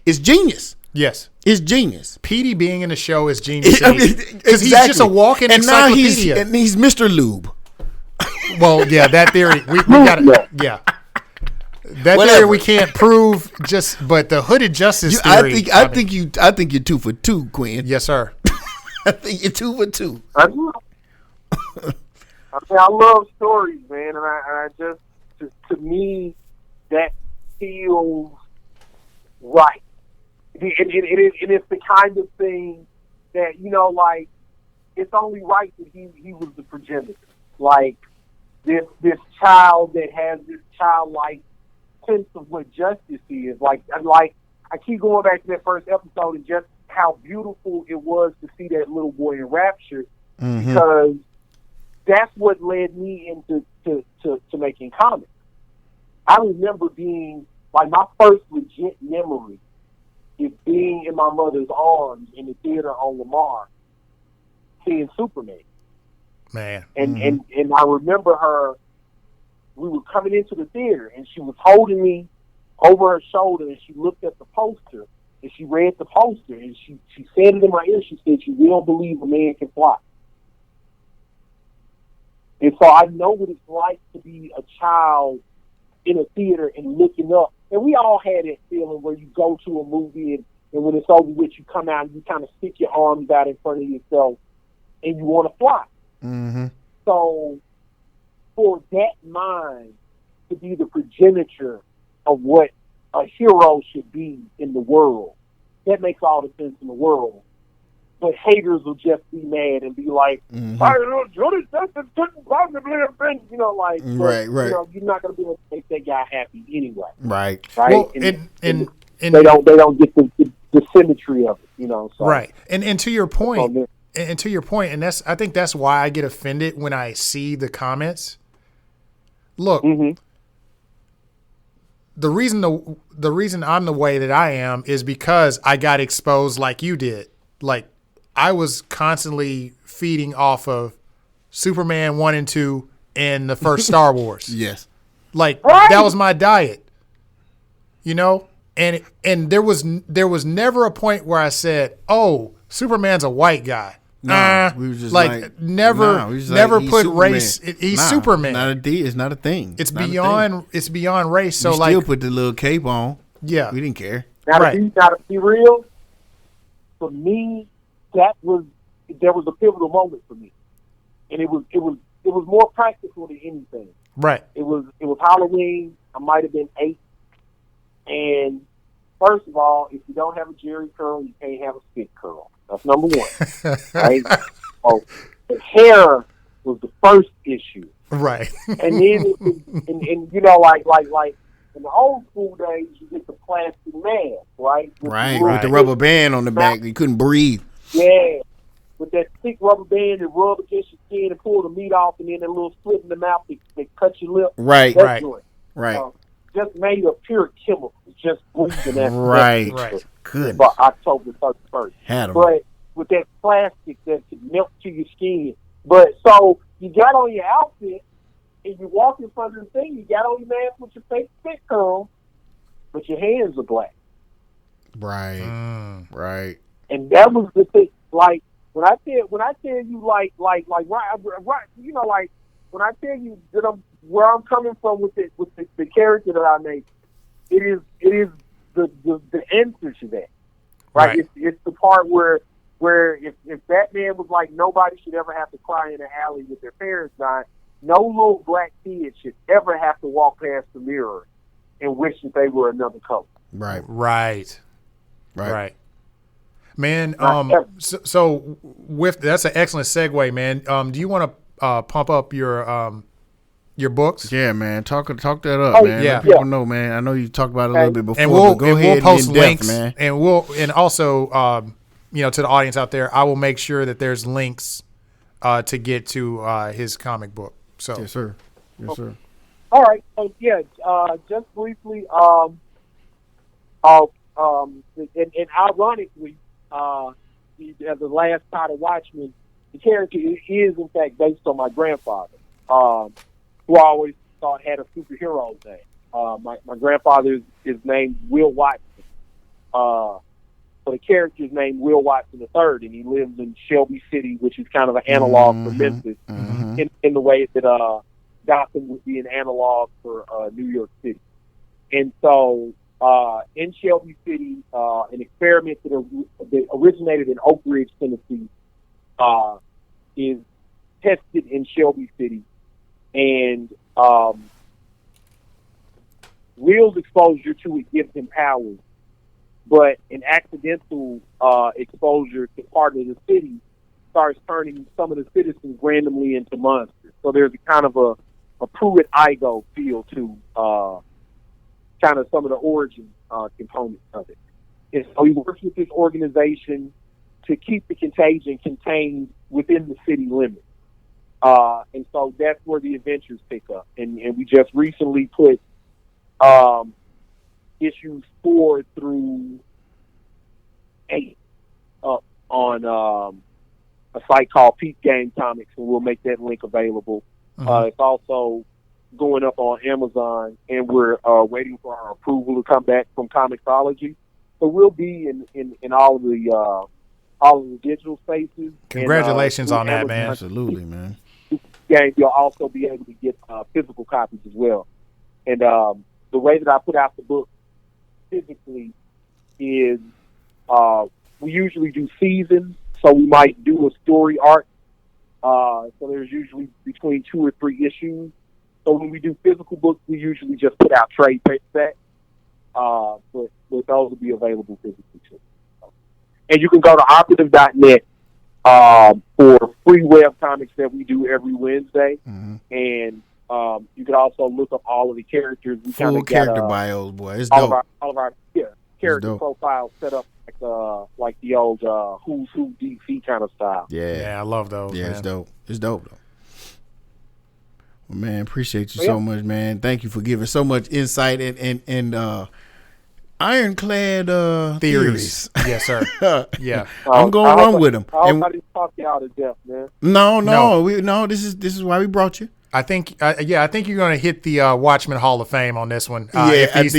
It's genius. Yes. It's genius. Petey being in the show is genius. Because he's just a walking encyclopedia. Now he's Mr. Lube. Well, yeah, that theory. We got it. Yeah. That theory we can't prove. But the Hooded Justice theory. I think you're 2 for 2, Quinn. Yes, sir. I think you're 2 for 2. I love stories, man, and I just to me that feels right. And it's the kind of thing that like it's only right that he was the progenitor. Like this child that has this childlike sense of what justice is. Like I keep going back to that first episode and just how beautiful it was to see that little boy in rapture, because that's what led me into to making comics. I remember being like my first legit memory is being in my mother's arms in the theater on Lamar, seeing Superman. Man. And I remember her, we were coming into the theater and she was holding me over her shoulder and she looked at the poster and she read the poster and she said it in my ear. She said, "You will believe a man can fly." And so I know what it's like to be a child in a theater and looking up. And we all had that feeling where you go to a movie and when it's over with, you come out and you kind of stick your arms out in front of yourself and you want to fly. Mm-hmm. So for that mind to be the progenitor of what a hero should be in the world, that makes all the sense in the world. But haters will just be mad and be like, "I don't know, Jordan Justice couldn't possibly have been," right. You're not going to be able to make that guy happy anyway. Right. Well, and they don't get the symmetry of it, So. Right. And to your point, and I think that's why I get offended when I see the comments. Look, the reason I'm the way that I am is because I got exposed like you did. Like, I was constantly feeding off of Superman 1 and 2 and the first Star Wars. Yes. Like, that was my diet. you know, and there was never a point where I said, "Oh, Superman's a white guy." No, we was just never we was put Superman. race. He's Superman. It's not a thing. It's beyond race. So we still put the little cape on. Yeah, we didn't care. Now right. to be real, for me, there was a pivotal moment for me, and it was more practical than anything. Right. It was Halloween. I might have been 8, and first of all, if you don't have a Jerry curl, you can't have a spit curl. That's number one. Right? Oh, the hair was the first issue. Right. And then, and you know, like in the old school days, you get the plastic mask, right? With the rubber band on the back, you couldn't breathe. Yeah. With that thick rubber band that rub against your skin and pull the meat off, and then a little slit in the mouth that cut your lip. Right. Right. Just made of pure chemicals, just breathing that. Right. Good. But October 31st. Had 'em. But with that plastic that could melt to your skin. But so you got on your outfit and you walk in front of the thing, you got on your mask with your fake spit curl, but your hands are black. Right. Right. And that was the thing. Like when I tell you like right, you know, like when I tell you that where I'm coming from with the character that I make, it is the answer to that. Right? It's the part where if Batman was like, nobody should ever have to cry in an alley with their parents dying, no little black kid should ever have to walk past the mirror and wish that they were another color. Right. Man, so with that's an excellent segue, man. Do you want to pump up your books? Yeah, man. Talk that up, man. Yeah. Let people know, man. I know you talked about it a little bit before, and we'll post links, man. And also to the audience out there, I will make sure that there's links to get to his comic book. So yes, sir. All right. So yeah, just briefly, and ironically, the last part of Watchmen, the character is in fact based on my grandfather, who I always thought had a superhero name. My grandfather is named Will Watson. So the character's named Will Watson III, and he lives in Shelby City, which is kind of an analog for Memphis, in the way that Gotham would be an analog for New York City. And so in Shelby City, an experiment that originated in Oak Ridge, Tennessee, is tested in Shelby City. And Will's exposure to it gives him powers, but an accidental exposure to part of the city starts turning some of the citizens randomly into monsters. So there's a kind of a Pruitt-Igoe feel to kind of some of the origin components of it. And so he works with this organization to keep the contagion contained within the city limits. And so that's where the adventures pick up. And we just recently put issues 4 through 8 up on a site called Peep Game Comics, and we'll make that link available. It's also going up on Amazon, and we're waiting for our approval to come back from Comixology. So we'll be in all of the digital spaces. Congratulations on that, man. Absolutely, man. Game, you'll also be able to get physical copies as well. And the way that I put out the book physically is we usually do seasons, so we might do a story arc. So there's usually between 2 or 3 issues. So when we do physical books, we usually just put out trade paperbacks. But those will be available physically too. And you can go to operative.net for free web comics that we do every Wednesday. And you can also look up all of the characters. We full character bios, boy. It's dope. All of our character profiles set up like the old Who's Who DC kind of style. Yeah, I love those. Yeah, man. It's dope though. Well, man, appreciate you so much, man. Thank you for giving so much insight and ironclad theories. Yes, sir. Yeah, I'm gonna run with them. I didn't talk you out of death, man. No. This is why we brought you. I think you're going to hit the Watchmen Hall of Fame on this one. If these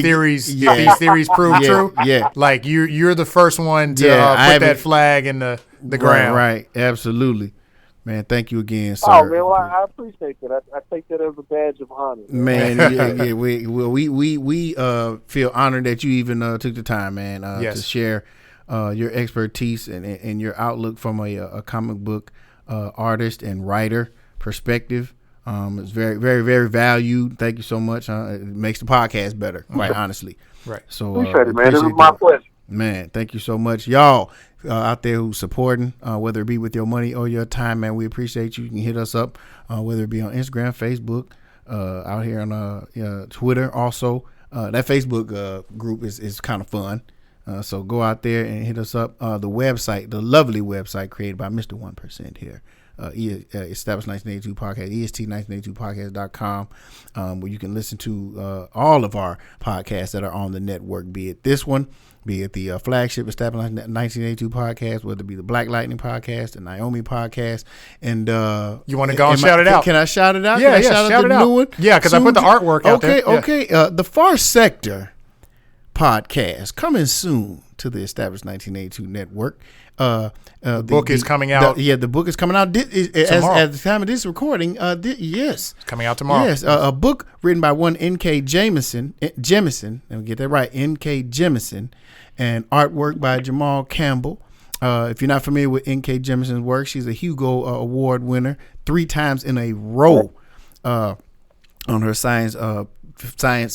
theories prove true, like you're the first one to put that flag in the ground. Right, absolutely. Man, thank you again, sir. Oh man, well, I appreciate that. I take that as a badge of honor. Man, we feel honored that you even took the time, man, to share your expertise and your outlook from a comic book artist and writer perspective. It's very, very, very valued. Thank you so much. It makes the podcast better, quite honestly. Right. So appreciate it, man. It was my pleasure. Man, thank you so much, y'all out there who's supporting, whether it be with your money or your time, man. We appreciate you. You can hit us up, whether it be on Instagram, Facebook, out here on Twitter. Also, that Facebook group is kind of fun. So go out there and hit us up. The website, the lovely website created by Mr. 1% here. Established 1982 podcast, est1982podcast.com, where you can listen to all of our podcasts that are on the network, be it this one, be it the flagship Established 1982 podcast, whether it be the Black Lightning podcast, the Naomi podcast, and you want to go and shout it out? Can I shout it out? Yeah, shout it out. New one? Yeah, because I put the artwork out there. Okay. The Far Sector podcast coming soon to the Established 1982 network. The book is coming out. The book is coming out at the time of this recording. Yes, it's coming out tomorrow. Yes, a book written by one N.K. Jemisin. Let me get that right. N.K. Jemisin, and artwork by Jamal Campbell. If you're not familiar with N.K. Jemison's work, she's a Hugo Award winner 3 times in a row on her science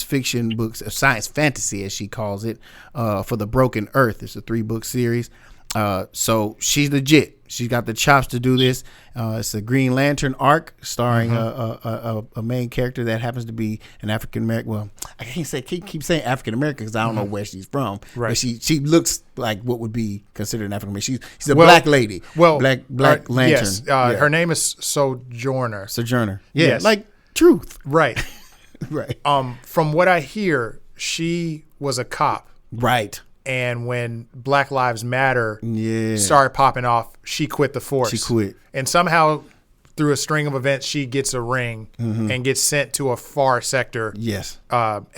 fiction books, science fantasy as she calls it, for The Broken Earth. It's a 3-book series. So she's legit. She's got the chops to do this. It's a Green Lantern arc starring a main character that happens to be an African American. Well, I can't say keep saying African American because I don't know where she's from. Right. But she looks like what would be considered an African American. She's a black lady. Well, Black Lantern. Yes. Her name is Sojourner. Yeah. Yes. Like Truth. Right. Right. From what I hear, she was a cop. Right. And when Black Lives Matter started popping off, she quit the force. She quit. And somehow, through a string of events, she gets a ring and gets sent to a Far Sector. Yes. A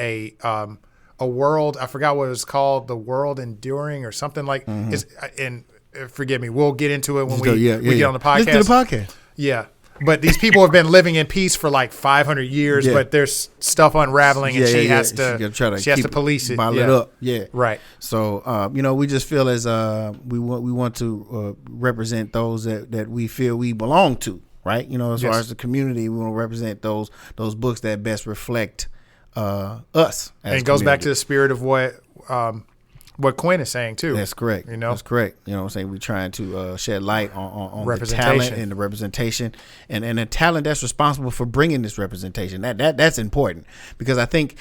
world, I forgot what it was called, the World Enduring or something like. And forgive me, we'll get into it when we get on the podcast. Listen to the podcast. Yeah. But these people have been living in peace for like 500 years, but there's stuff unraveling, and she has to police it. Bottle it up. Yeah. Right. So, we just feel as we want to represent those that we feel we belong to, right? As far as the community, we want to represent those books that best reflect us. And it goes back to the spirit of what Quinn is saying too. That's correct. That's correct. What I'm saying? We're trying to shed light on the talent and the representation, and the talent that's responsible for bringing this representation. That's important, because I think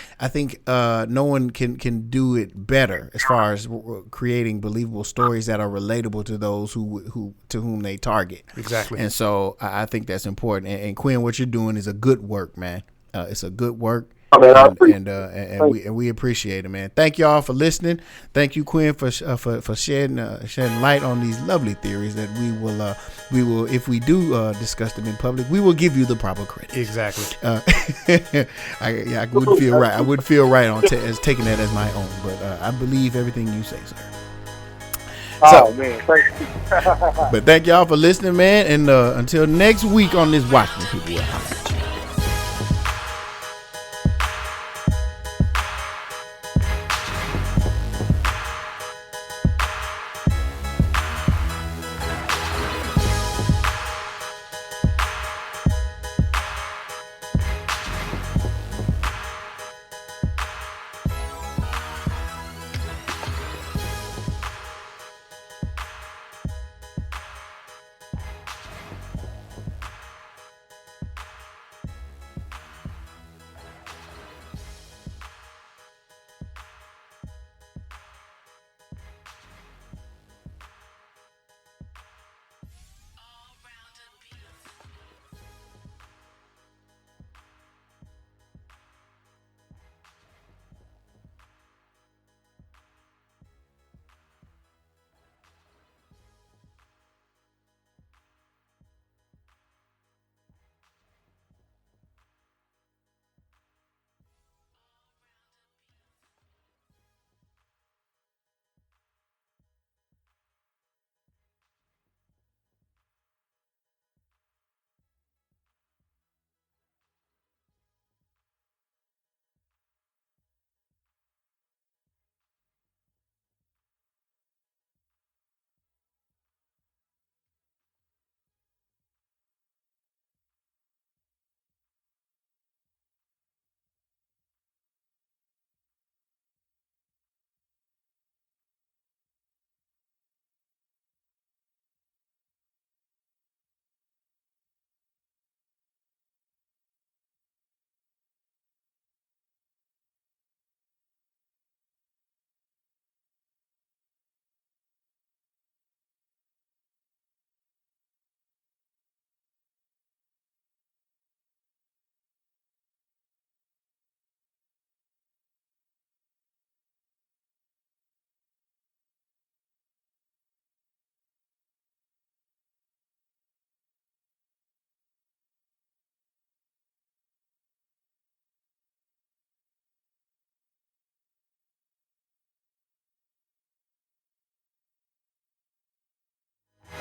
no one can do it better as far as creating believable stories that are relatable to those to whom they target. Exactly. And so I think that's important. And Quinn, what you're doing is a good work, man. It's a good work. And we appreciate it, man. Thank y'all for listening. Thank you, Quinn, for shedding light on these lovely theories that we will if we do discuss them in public, we will give you the proper credit. Exactly. I wouldn't feel right. I would feel right on as taking that as my own, but I believe everything you say, sir. Man, thank you. But thank y'all for listening, man. And until next week on this Watchmen, people.